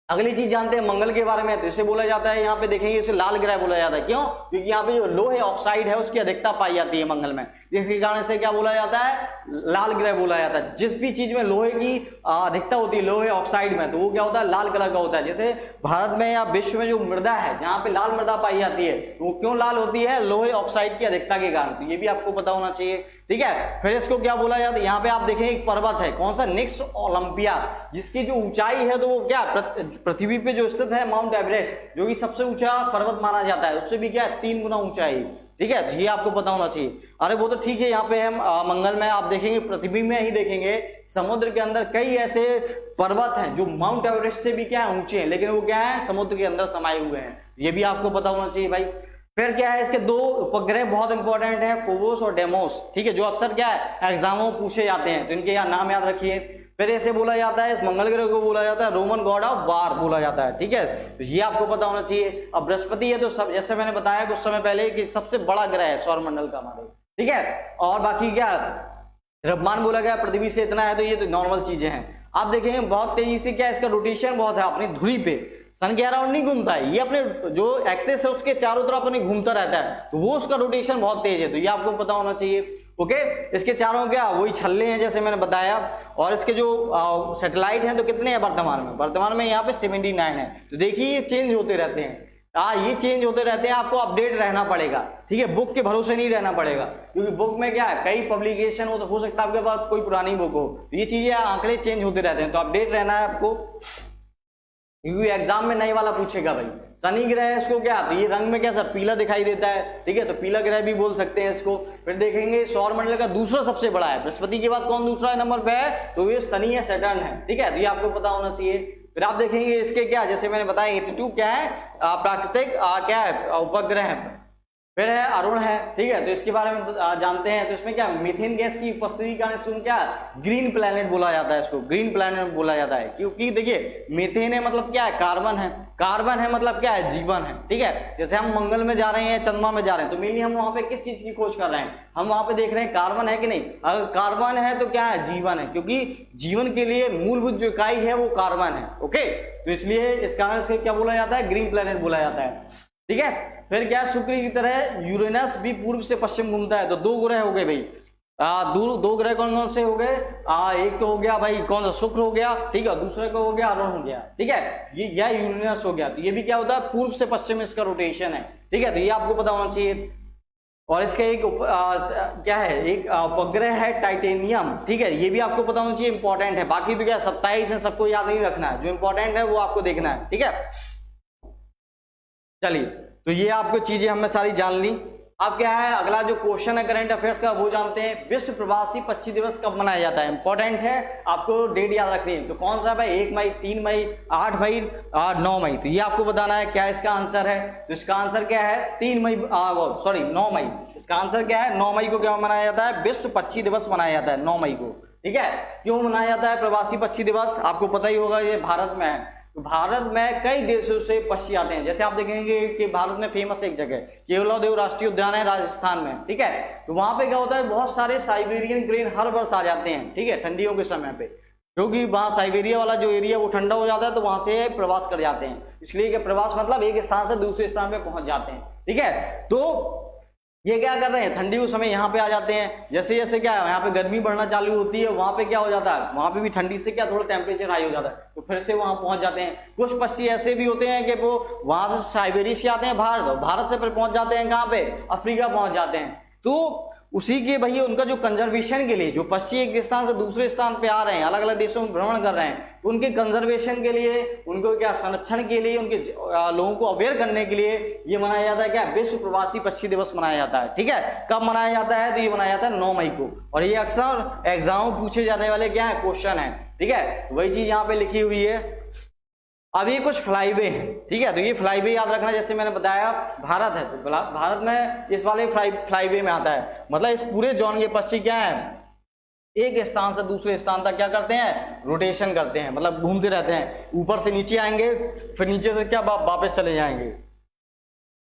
अगली चीज जानते हैं मंगल के बारे में, तो इसे बोला जाता है, यहाँ पे देखेंगे इसे लाल ग्रह बोला जाता है, क्यों, क्योंकि यहाँ पे जो लोहे ऑक्साइड है उसकी अधिकता पाई जाती है मंगल में, जिसके कारण से क्या बोला जाता है, लाल ग्रह बोला जाता है। जिस भी चीज में लोहे की अधिकता होती है, लोहे ऑक्साइड में, तो वो क्या होता है, लाल कलर का होता है। जैसे भारत में या विश्व में जो मृदा है, जहाँ पे लाल मृदा पाई जाती है, तो वो क्यों लाल होती है, लोहे ऑक्साइड की अधिकता के कारण। तो ये भी आपको पता होना चाहिए, ठीक है। फिर इसको क्या बोला जाता है, यहाँ पे आप देखें एक पर्वत है, कौन सा, निक्स ओलंपिया, जिसकी जो ऊंचाई है तो वो क्या पृथ्वी पे जो स्थित है माउंट एवरेस्ट, जो कि सबसे ऊंचा पर्वत माना जाता है, उससे भी क्या 3 गुना ऊंचाई, ठीक है। तो ये आपको पता होना चाहिए। अरे वो तो ठीक है, यहाँ पे हम मंगल में आप देखेंगे, पृथ्वी में ही देखेंगे, समुद्र के अंदर कई ऐसे पर्वत हैं जो माउंट एवरेस्ट से भी क्या है ऊंचे हैं, लेकिन वो क्या है, समुद्र के अंदर समाये हुए हैं। ये भी आपको पता होना चाहिए भाई। फिर क्या है, इसके 2 उपग्रह बहुत इंपॉर्टेंट है, फोबोस और डेमोस, ठीक है, जो अक्सर क्या है एग्जामों में पूछे जाते हैं, तो इनके यहाँ नाम याद रखिए। फिर ऐसे बोला जाता है, इस मंगल ग्रह को बोला जाता है रोमन गॉड ऑफ वार बोला जाता है, ठीक है। तो ये आपको पता होना चाहिए। अब बृहस्पति है तो सब, जैसे मैंने बताया कुछ समय पहले कि सबसे बड़ा ग्रह है सौरमंडल का हमारे, ठीक है। और बाकी क्या द्रव्यमान बोला गया पृथ्वी से इतना है, तो ये तो नॉर्मल चीजें हैं। आप देखेंगे बहुत तेजी से क्या इसका रोटेशन बहुत है अपनी धुरी पे, सन के अराउंड नहीं घूमता है, ये अपने जो एक्सेस है उसके चारों तरफ अपने घूमता रहता है, तो वो उसका रोटेशन बहुत तेज है, तो ये आपको पता होना चाहिए, ओके। इसके चारों क्या वही छल्ले हैं जैसे मैंने बताया। और इसके जो सैटेलाइट हैं तो कितने हैं वर्तमान में यहाँ पे 79 है। तो देखिए ये चेंज होते रहते हैं, ये चेंज होते रहते हैं, आपको अपडेट रहना पड़ेगा, ठीक है, बुक के भरोसे नहीं रहना पड़ेगा, क्योंकि बुक में क्या है कई पब्लिकेशन हो, तो हो सकता है आपके पास कोई पुरानी बुक हो, तो ये चीजें आंकड़े चेंज होते रहते हैं, तो अपडेट रहना है आपको, क्योंकि एग्जाम में नए वाला पूछेगा भाई। शनि ग्रह है, इसको क्या, तो ये रंग में कैसा पीला दिखाई देता है, ठीक है, तो पीला ग्रह भी बोल सकते हैं इसको। फिर देखेंगे सौरमंडल का दूसरा सबसे बड़ा है, बृहस्पति के बाद कौन दूसरा नंबर पे है, तो ये शनि है, सैटर्न है, ठीक है, तो ये आपको पता होना चाहिए। फिर आप देखेंगे इसके क्या, जैसे मैंने बताया 82 क्या है, प्राकृतिक क्या है, उपग्रह है। फिर है अरुण है, ठीक है, तो इसके बारे में जानते हैं। तो इसमें क्या मीथेन गैस की उपस्थिति का कारण क्या ग्रीन प्लैनेट बोला जाता है, इसको ग्रीन प्लैनेट बोला जाता है, क्योंकि देखिए मीथेन है मतलब क्या है, कार्बन है मतलब क्या है, जीवन है, ठीक है। जैसे हम मंगल में जा रहे हैं, चंद्रमा में जा रहे हैं, तो मेनली हम वहां पे किस चीज की खोज कर रहे हैं, हम वहां पे देख रहे हैं कार्बन है कि नहीं। अगर कार्बन है तो क्या है, जीवन है, क्योंकि जीवन के लिए मूलभूत जो इकाई है वो कार्बन है, ओके। तो इसलिए इस कारण से क्या बोला जाता है, ग्रीन प्लैनेट बोला जाता है, ठीक है। फिर क्या शुक्र की तरह यूरेनस भी पूर्व से पश्चिम घूमता है, तो 2 ग्रह हो गए भाई, 2 ग्रह कौन कौन से हो गए, एक तो हो गया भाई कौन सा, शुक्र हो गया, ठीक है, दूसरे को हो गया अरुण हो गया, ठीक है, ये या यूरेनस हो गया। तो ये भी क्या होता है, पूर्व से पश्चिम इसका रोटेशन है, ठीक है, तो ये आपको पता होना चाहिए। और इसका एक क्या है, एक उपग्रह है टाइटेनियम, ठीक है, ये भी आपको पता होना चाहिए, इंपॉर्टेंट है। बाकी तो क्या 27 है, सबको याद नहीं रखना है, जो इंपॉर्टेंट है वो आपको देखना है, ठीक है। चलिए, तो ये आपको चीजें हमने सारी जान ली। अब क्या है, अगला जो क्वेश्चन है करंट अफेयर्स का, वो जानते हैं विश्व प्रवासी पक्षी दिवस कब मनाया जाता है। इंपॉर्टेंट है, आपको डेट याद रखनी है। तो कौन सा भाई, 1 मई, 3 मई, 8 मई, 9 मई, तो ये आपको बताना है क्या इसका आंसर है। तो इसका आंसर क्या है, 3 मई, सॉरी 9 मई। इसका आंसर क्या है, 9 मई को क्या मनाया जाता है, विश्व पक्षी दिवस मनाया जाता है 9 मई को, ठीक है। क्यों मनाया जाता है प्रवासी पक्षी दिवस, आपको पता ही होगा, ये भारत में है, तो भारत में कई देशों से पक्षी आते हैं। जैसे आप देखेंगे कि भारत में फेमस एक जगह केवलादेव राष्ट्रीय उद्यान है राजस्थान में, ठीक है। तो वहां पे क्या होता है, बहुत सारे साइबेरियन क्रेन हर वर्ष आ जाते हैं, ठीक है, ठंडियों के समय पे, क्योंकि वहां साइबेरिया वाला जो एरिया वो ठंडा हो जाता है, तो वहां से प्रवास कर जाते हैं। इसलिए कि प्रवास मतलब एक स्थान से दूसरे स्थान पे पहुंच जाते हैं, ठीक है। तो ये क्या कर रहे हैं, ठंडी के समय यहाँ पे आ जाते हैं। जैसे जैसे क्या है, यहाँ पे गर्मी बढ़ना चालू होती है, वहां पे क्या हो जाता है, वहां पे भी ठंडी से क्या थोड़ा टेम्परेचर हाई हो जाता है, तो फिर से वहां पहुंच जाते हैं। कुछ पक्षी ऐसे भी होते हैं कि वो वहां से साइबेरिया से आते हैं भारत, भारत से फिर पहुंच जाते हैं कहाँ पे, अफ्रीका पहुंच जाते हैं। तो उसी के भैया उनका जो कंजर्वेशन के लिए, जो पक्षी एक स्थान से दूसरे स्थान पे आ रहे हैं, अलग अलग देशों में भ्रमण कर रहे हैं, तो उनके कंजर्वेशन के लिए, उनको क्या संरक्षण के लिए, उनके लोगों को अवेयर करने के लिए ये मनाया जाता है क्या, विश्व प्रवासी पक्षी दिवस मनाया जाता है, ठीक है। कब मनाया जाता है, तो ये मनाया जाता है 9 मई को। और ये अक्सर एग्जाम में पूछे जाने वाले क्या है, क्वेश्चन है, ठीक है। वही चीज यहाँ पे लिखी हुई है। अब ये कुछ फ्लाईवे हैं, ठीक है। तो ये फ्लाईवे याद रखना, जैसे मैंने बताया भारत है, तो भारत में इस वाले फ्लाईवे में आता है, मतलब इस पूरे जोन के पक्षी क्या है, एक स्थान से दूसरे स्थान तक क्या करते हैं, रोटेशन करते हैं, मतलब घूमते रहते हैं। ऊपर से नीचे आएंगे, फिर नीचे से क्या वापस चले जाएंगे,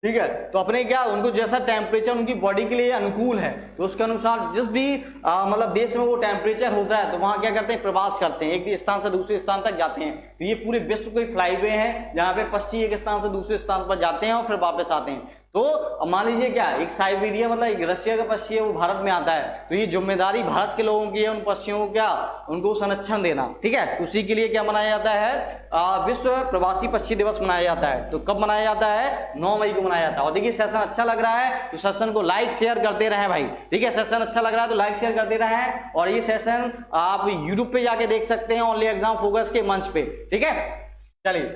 ठीक है। तो अपने क्या, उनको जैसा टेम्परेचर उनकी बॉडी के लिए अनुकूल है, तो उसके अनुसार जिस भी मतलब देश में वो टेम्परेचर होता है, तो वहां क्या करते हैं, प्रवास करते हैं, एक स्थान से दूसरे स्थान तक जाते हैं। तो ये पूरे विश्व के फ्लाईवे हैं जहां पे पक्षी एक स्थान से दूसरे स्थान पर जाते हैं और फिर वापस आते हैं। तो मान लीजिए क्या, एक साइबेरिया मतलब एक रशिया का पक्षी है, वो भारत में आता है, तो ये जिम्मेदारी भारत के लोगों की है उन पक्षियों को क्या, उनको संरक्षण देना, ठीक है। उसी के लिए क्या मनाया जाता है, विश्व प्रवासी पक्षी दिवस मनाया जाता है। तो कब मनाया जाता है, 9 मई को मनाया जाता है। और देखिए सेशन अच्छा लग रहा है तो सेशन को लाइक शेयर करते रहे भाई, ठीक है। सेशन अच्छा लग रहा है तो लाइक शेयर करते रहे। और ये सेशन आप यूट्यूब पे जाके देख सकते हैं, ओनली एग्जाम फोकस के मंच पे, ठीक है। चलिए,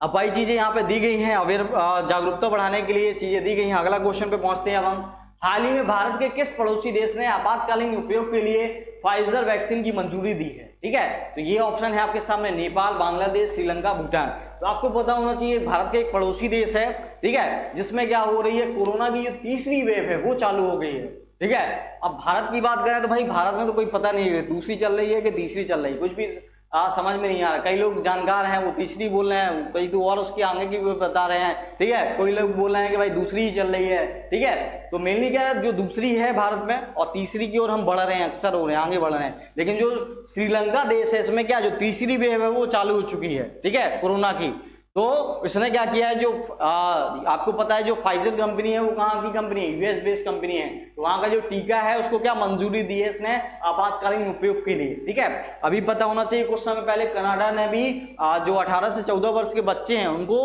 अब भाई चीजें यहाँ पे दी गई हैं, अवेयर जागरूकता बढ़ाने के लिए चीजें दी गई हैं। अगला क्वेश्चन पे पहुंचते हैं अब हम। हाल ही में भारत के किस पड़ोसी देश ने आपातकालीन उपयोग के लिए फाइजर वैक्सीन की मंजूरी दी है, ठीक है। तो ये ऑप्शन है आपके सामने, नेपाल, बांग्लादेश, श्रीलंका, भूटान। तो आपको पता होना चाहिए भारत का एक पड़ोसी देश है, ठीक है, जिसमें क्या हो रही है, कोरोना की जो तीसरी वेव है वो चालू हो गई है, ठीक है। अब भारत की बात करें तो भाई भारत में तो कोई पता नहीं है दूसरी चल रही है कि तीसरी चल रही है, कुछ भी समझ में नहीं आ रहा। कई लोग जानकार हैं वो तीसरी बोल रहे हैं, कई तो और उसकी आगे की भी बता रहे हैं, ठीक है। कोई लोग बोल रहे हैं कि भाई दूसरी ही चल रही है, ठीक है। तो मेनली क्या है, जो दूसरी है भारत में, और तीसरी की ओर हम बढ़ रहे हैं, अक्सर हो रहे हैं, आगे बढ़ रहे हैं। लेकिन जो श्रीलंका देश है, इसमें क्या, जो तीसरी वेव है वो चालू हो चुकी है, ठीक है, कोरोना की। तो इसने क्या किया है, जो आपको पता है जो फाइजर कंपनी है वो कहाँ की कंपनी है, यूएस बेस्ड कंपनी है। तो वहां का जो टीका है उसको क्या मंजूरी दी है इसने आपातकालीन उपयोग के लिए, ठीक है। अभी पता होना चाहिए कुछ समय पहले कनाडा ने भी जो 18 से 14 वर्ष के बच्चे हैं उनको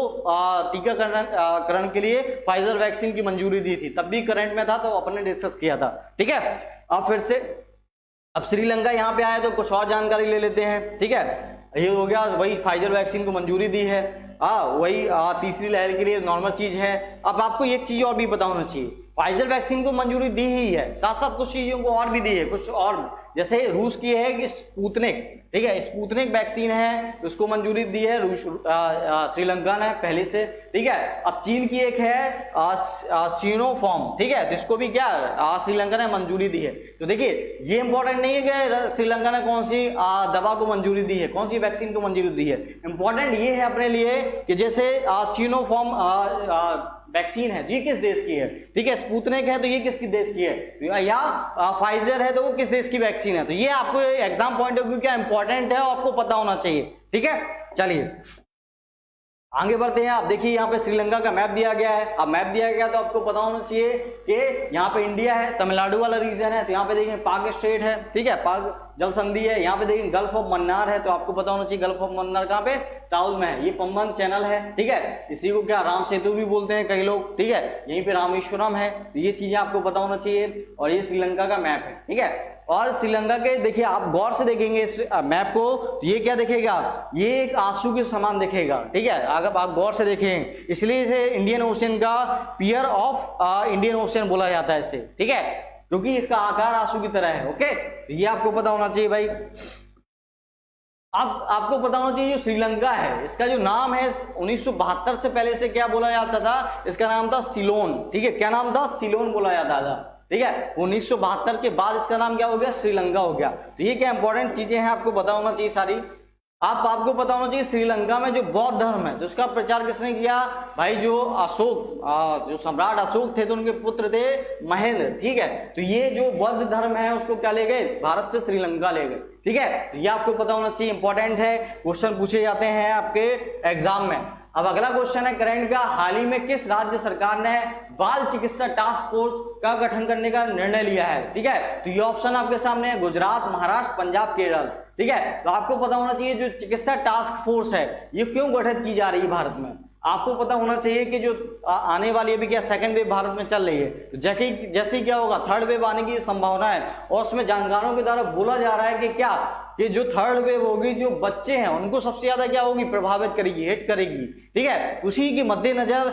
टीकाकरण के लिए फाइजर वैक्सीन की मंजूरी दी थी। तब भी करंट में था तो अपने डिस्कस किया था, ठीक है। अब फिर से अब श्रीलंका यहाँ पे आए तो कुछ और जानकारी ले लेते हैं, ठीक है। ये हो गया, वही फाइजर वैक्सीन को मंजूरी दी है, वही तीसरी लहर के लिए नॉर्मल चीज है। अब आपको एक चीज और भी पता होना चाहिए, फाइजर वैक्सीन को मंजूरी दी ही है, साथ साथ कुछ चीजों को और भी दी है, कुछ और, जैसे रूस की है कि स्पुतनिक, ठीक है, स्पुतनिक वैक्सीन है तो उसको मंजूरी दी है रूस श्रीलंका ने पहले से, ठीक है। अब चीन की एक है सिनोफार्म, ठीक है, तो इसको भी क्या श्रीलंका ने मंजूरी दी है। तो देखिए ये इंपॉर्टेंट नहीं है कि श्रीलंका ने कौन सी दवा को मंजूरी दी है, कौन सी वैक्सीन को मंजूरी दी है। इंपॉर्टेंट ये है अपने लिए कि जैसे सिनोफार्म वैक्सीन है तो ये किस देश की है, ठीक है, स्पुतनिक है तो ये किस देश की है, या फाइजर है तो वो किस देश की वैक्सीन है। तो ये आपको एग्जाम पॉइंट ऑफ व्यू क्या इंपॉर्टेंट है और आपको पता होना चाहिए, ठीक है। चलिए आगे बढ़ते हैं। आप देखिए यहाँ पे श्रीलंका का मैप दिया गया है। अब मैप दिया गया तो आपको पता होना चाहिए कि यहाँ पे इंडिया है, तमिलनाडु वाला रीजन है, तो यहाँ पे देखेंगे पाक स्टेट है, ठीक है, पाक जल संधि है। यहाँ पे देखेंगे गल्फ ऑफ मन्नार है, तो आपको पता होना चाहिए गल्फ ऑफ मन्नार कहाँ पे, साउथ में है। ये पंबन चैनल है, ठीक है, इसी को क्या राम सेतु भी बोलते हैं कई लोग, ठीक है। यहीं पे रामेश्वरम है, तो ये चीजें आपको पता होना चाहिए। और ये श्रीलंका का मैप है, ठीक है। और श्रीलंका के देखिए आप गौर से देखेंगे इस मैप को, तो ये क्या दिखेगा, ये एक आंसू के समान दिखेगा, ठीक है, अगर आप गौर से देखें, इसलिए इसे इंडियन ओशन का पियर ऑफ इंडियन ओशन बोला जाता है इसे, ठीक है, क्योंकि इसका आकार आंसू की तरह है। ओके, तो ये आपको पता होना चाहिए भाई। अब आपको पता होना चाहिए जो श्रीलंका है इसका जो नाम है 1972 से पहले से क्या बोला जाता था, इसका नाम था सिलोन, ठीक है, क्या नाम था, सिलोन बोला जाता था, ठीक है। 1972 के बाद इसका नाम क्या हो गया, श्रीलंका हो गया। तो ये क्या इंपॉर्टेंट चीजें हैं आपको पता होना चाहिए सारी। आपको पता होना चाहिए श्रीलंका में जो बौद्ध धर्म है, तो उसका प्रचार किसने किया? भाई जो अशोक, जो सम्राट अशोक थे तो उनके पुत्र थे महेंद्र, ठीक है। तो ये जो बौद्ध धर्म है उसको क्या ले गए? भारत से श्रीलंका ले गए, ठीक है। तो ये आपको पता होना चाहिए, इंपॉर्टेंट है, क्वेश्चन पूछे जाते हैं आपके एग्जाम में। अब अगला क्वेश्चन है करंट का, हाल ही में किस राज्य सरकार ने बाल चिकित्सा टास्क फोर्स का गठन करने का निर्णय लिया है? ठीक है, तो ये ऑप्शन आपके सामने है, गुजरात, महाराष्ट्र, पंजाब, केरल, ठीक है। तो आपको पता होना चाहिए जो चिकित्सा टास्क फोर्स है ये क्यों गठित की जा रही है भारत में। आपको पता होना चाहिए कि जो आने वाली अभी क्या सेकंड वेव भारत में चल रही है, तो जैसे क्या होगा, थर्ड वेव आने की संभावना है। और उसमें जानकारों के द्वारा बोला जा रहा है कि क्या, कि जो थर्ड वेव होगी जो बच्चे हैं उनको सबसे ज्यादा क्या होगी, प्रभावित करेगी, हिट करेगी, ठीक है। उसी के मद्देनजर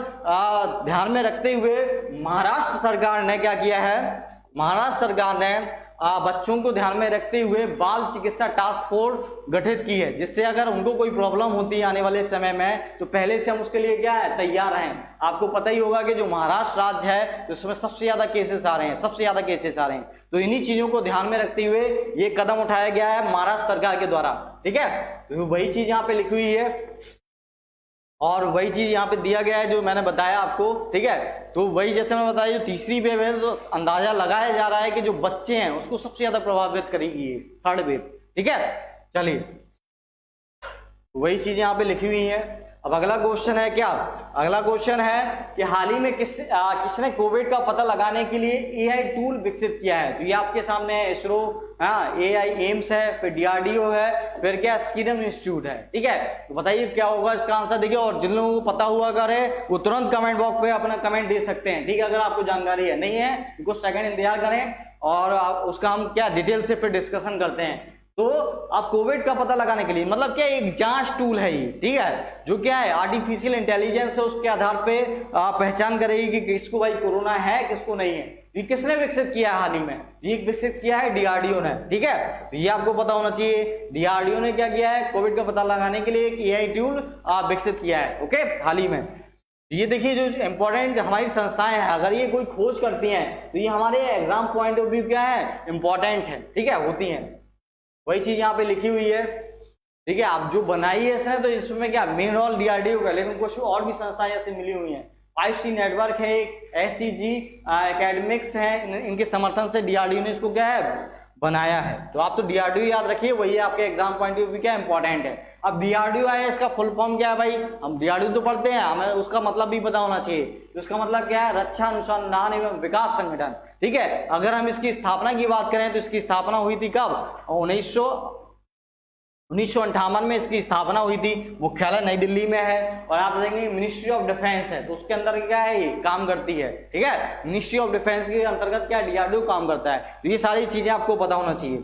ध्यान में रखते हुए महाराष्ट्र सरकार ने क्या किया है, महाराष्ट्र सरकार ने बच्चों को ध्यान में रखते हुए बाल चिकित्सा टास्क फोर्स गठित की है, जिससे अगर उनको कोई प्रॉब्लम होती है आने वाले समय में तो पहले से हम उसके लिए क्या है, तैयार हैं। आपको पता ही होगा कि जो महाराष्ट्र राज्य है तो उसमें सबसे ज्यादा केसेस आ रहे हैं, सबसे ज्यादा केसेस आ रहे हैं। तो इन्हीं चीजों को ध्यान में रखते हुए ये कदम उठाया गया है महाराष्ट्र सरकार के द्वारा, ठीक है। तो वही चीज यहाँ पे लिखी हुई है और वही चीज यहाँ पे दिया गया है जो मैंने बताया आपको, ठीक है। तो वही जैसे मैं बताया, जो तीसरी वेव है तो अंदाजा लगाया जा रहा है कि जो बच्चे हैं उसको सबसे ज्यादा प्रभावित करेगी ये थर्ड वेव, ठीक है। चलिए, वही चीज यहाँ पे लिखी हुई है। अब अगला क्वेश्चन है क्या, अगला क्वेश्चन है कि हाल ही में किसने कोविड का पता लगाने के लिए एआई टूल विकसित किया है? तो ये आपके सामने है, इसरो, हाँ, एआई एम्स है, फिर डीआरडीओ है, फिर क्या सीरम इंस्टीट्यूट है, ठीक है। तो बताइए क्या होगा इसका आंसर। देखिए, और जिन लोगों को पता हुआ करे वो तुरंत कमेंट बॉक्स पे अपना कमेंट दे सकते हैं, ठीक है। अगर आपको जानकारी है, नहीं है कुछ सेकंड इंतजार करें और उसका हम क्या डिटेल से फिर डिस्कशन करते हैं। तो आप कोविड का पता लगाने के लिए, मतलब क्या, एक जांच टूल है ये, ठीक है, जो क्या है आर्टिफिशियल इंटेलिजेंस है, उसके आधार पे पहचान करेगी कि किसको भाई कोरोना है, किसको नहीं है। ये किसने विकसित किया है हाल ही में? ये विकसित किया है डीआरडीओ ने, ठीक है। तो ये आपको पता होना चाहिए, डीआरडीओ ने क्या किया है, कोविड का पता लगाने के लिए एक एआई टूल विकसित किया है, ओके, हाल ही में। ये देखिए, जो इंपॉर्टेंट हमारी संस्थाएं हैं, अगर ये कोई खोज करती हैं तो ये हमारे एग्जाम पॉइंट ऑफ व्यू क्या है, इंपॉर्टेंट है, ठीक है, होती हैं। वही चीज यहाँ पे लिखी हुई है, ठीक है। आप जो बनाई है इसने, तो इसमें क्या मेन रोल डीआरडीओ का, लेकिन कुछ और भी संस्थाएं ऐसे मिली हुई हैं। 5C नेटवर्क है, एक SCG एकेडमिक्स है, इनके समर्थन से डीआरडीओ ने इसको क्या है, बनाया है। तो आप तो डीआरडीओ याद रखिए, वही आपके एग्जाम पॉइंट ऑफ व्यू क्या इंपॉर्टेंट है। अब डीआरडीओ आया, इसका फुल फॉर्म क्या है भाई, हम डीआरडीओ तो पढ़ते हैं, हमें उसका मतलब भी पता होना चाहिए। तो उसका मतलब क्या है, रक्षा अनुसंधान एवं विकास संगठन, ठीक है। अगर हम इसकी स्थापना की बात करें तो इसकी स्थापना हुई थी कब, 1958 में इसकी स्थापना हुई थी। मुख्यालय नई दिल्ली में है और आप देखेंगे मिनिस्ट्री ऑफ डिफेंस है, तो उसके अंदर क्या है, ये काम करती है, ठीक है। मिनिस्ट्री ऑफ डिफेंस के अंतर्गत क्या डीआरडीओ काम करता है। तो ये सारी चीजें आपको पता होना चाहिए,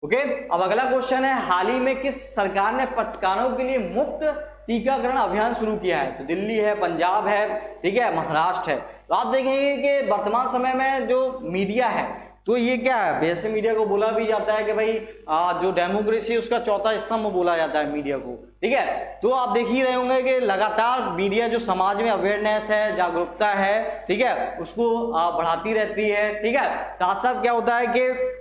ओके। अब अगला क्वेश्चन है, हाल ही में किस सरकार ने पत्रकारों के लिए मुफ्त टीकाकरण अभियान शुरू किया है? तो दिल्ली है, पंजाब है, ठीक है, महाराष्ट्र है। तो आप देखेंगे कि वर्तमान समय में जो मीडिया है, तो ये क्या है, वैसे मीडिया को बोला भी जाता है कि भाई जो डेमोक्रेसी है उसका चौथा स्तंभ बोला जाता है मीडिया को, ठीक है। तो आप देख ही रहे होंगे कि लगातार मीडिया जो समाज में अवेयरनेस है, जागरूकता है, ठीक है, उसको बढ़ाती रहती है, ठीक है। साथ साथ क्या होता है कि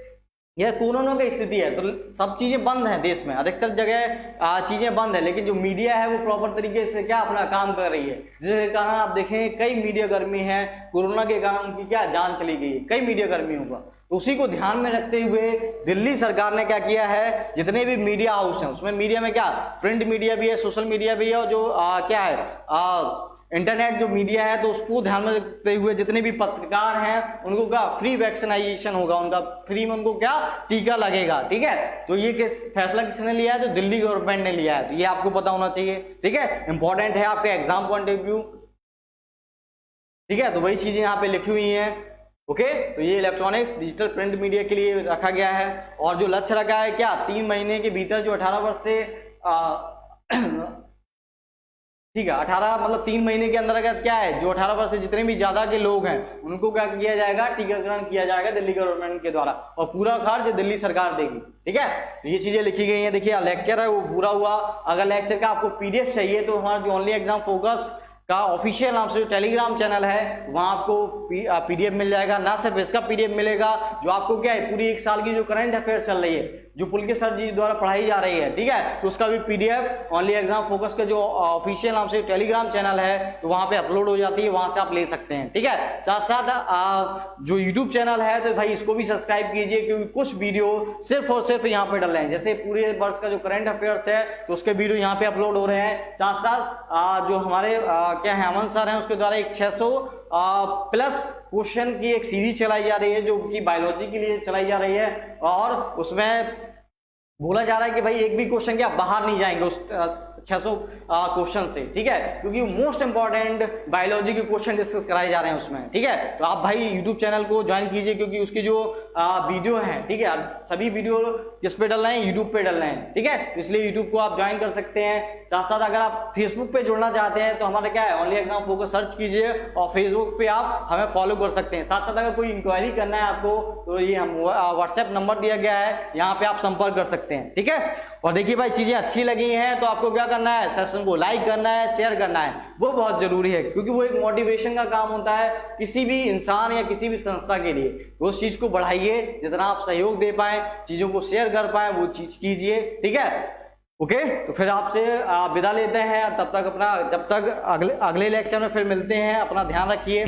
यह कोरोना की स्थिति है तो सब चीजें बंद है देश में, अधिकतर जगह चीजें बंद है, लेकिन जो मीडिया है वो प्रॉपर तरीके से क्या अपना काम कर रही है, जिसके कारण आप देखें कई मीडिया कर्मी हैं, कोरोना के कारण उनकी क्या जान चली गई है कई मीडिया कर्मियों का। तो उसी को ध्यान में रखते हुए दिल्ली सरकार ने क्या किया है, जितने भी मीडिया हाउस हैं उसमें मीडिया में क्या प्रिंट मीडिया भी है, सोशल मीडिया भी है, और जो क्या है इंटरनेट जो मीडिया है, तो उसको ध्यान में रखते हुए जितने भी पत्रकार हैं उनको क्या फ्री वैक्सीनाइजेशन होगा, उनका फ्री में उनको क्या टीका लगेगा, ठीक है। तो ये फैसला किसने लिया है, तो दिल्ली गवर्नमेंट ने लिया है। तो ये आपको पता होना चाहिए, ठीक है, इंपॉर्टेंट है आपके एग्जाम पॉइंट ऑफ व्यू, ठीक है। तो वही चीजें यहाँ पे लिखी हुई हैं, ओके। तो ये इलेक्ट्रॉनिक्स डिजिटल प्रिंट मीडिया के लिए रखा गया है, और जो लक्ष्य रखा है क्या 3 महीने के भीतर जो 18 वर्ष से ठीक है 18 मतलब 3 महीने के अंदर अगर क्या है, जो 18 वर्ष से जितने भी ज्यादा के लोग हैं उनको क्या किया जाएगा, टीकाकरण किया जाएगा दिल्ली गवर्नमेंट के द्वारा, और पूरा खर्च दिल्ली सरकार देगी, ठीक है। तो ये चीजें लिखी गई हैं। देखिए लेक्चर है वो पूरा हुआ, अगर लेक्चर का आपको PDF चाहिए तो हमारा जो ओनली एग्जाम फोकस का ऑफिशियल नाम से जो टेलीग्राम चैनल है वहां आपको पीडीएफ मिल जाएगा। ना सिर्फ इसका पीडीएफ मिलेगा, जो आपको क्या है पूरी एक साल की जो करंट अफेयर्स चल रही है, जो पुलकित सर जी द्वारा पढ़ाई जा रही है, ठीक है, तो उसका भी पीडीएफ ओनली एग्जाम फोकस का जो ऑफिशियल नाम से टेलीग्राम चैनल है तो वहां पे अपलोड हो जाती है, वहां से आप ले सकते हैं, ठीक है। साथ साथ जो यूट्यूब चैनल है तो भाई इसको भी सब्सक्राइब कीजिए, क्योंकि कुछ वीडियो सिर्फ और सिर्फ यहाँ पे डल रहे हैं। जैसे पूरे वर्ष का जो करंट अफेयर्स है तो उसके वीडियो यहाँ पे अपलोड हो रहे हैं। साथ साथ जो हमारे क्या है अमन सर हैं, उसके द्वारा एक 600 प्लस क्वेश्चन की एक सीरीज चलाई जा रही है, जो कि बायोलॉजी के लिए चलाई जा रही है, और उसमें बोला जा रहा है कि भाई एक भी क्वेश्चन के आप बाहर नहीं जाएंगे उस 600 क्वेश्चन से, ठीक है, क्योंकि मोस्ट इंपॉर्टेंट बायोलॉजी के क्वेश्चन डिस्कस कराए जा रहे हैं उसमें, ठीक है। तो आप भाई यूट्यूब चैनल को ज्वाइन कीजिए, क्योंकि उसकी जो वीडियो हैं, ठीक है, सभी वीडियो किस पे डल रहे हैं, यूट्यूब पे डल रहे हैं, ठीक है, इसलिए यूट्यूब को आप ज्वाइन कर सकते हैं। साथ साथ अगर आप फेसबुक पे जुड़ना चाहते हैं तो हमारा क्या है ओनली एग्जाम फोकस सर्च कीजिए और फेसबुक पे आप हमें फॉलो कर सकते हैं। साथ साथ अगर कोई इंक्वायरी करना है आपको तो ये हम व्हाट्सएप नंबर दिया गया है, यहाँ पे आप संपर्क कर सकते हैं, ठीक है। और देखिए भाई चीजें अच्छी लगी हैं तो आपको क्या करना है, सेशन को लाइक करना है, शेयर करना है, वो बहुत जरूरी है, क्योंकि वो एक मोटिवेशन का काम होता है किसी भी इंसान या किसी भी संस्था के लिए। तो उस चीज को बढ़ाइए, जितना आप सहयोग दे पाए, चीजों को शेयर कर पाए, वो चीज कीजिए, ठीक है। ओके, तो फिर आपसे विदा लेते हैं, तब तक अपना, जब तक अगले लेक्चर में फिर मिलते हैं, अपना ध्यान रखिए।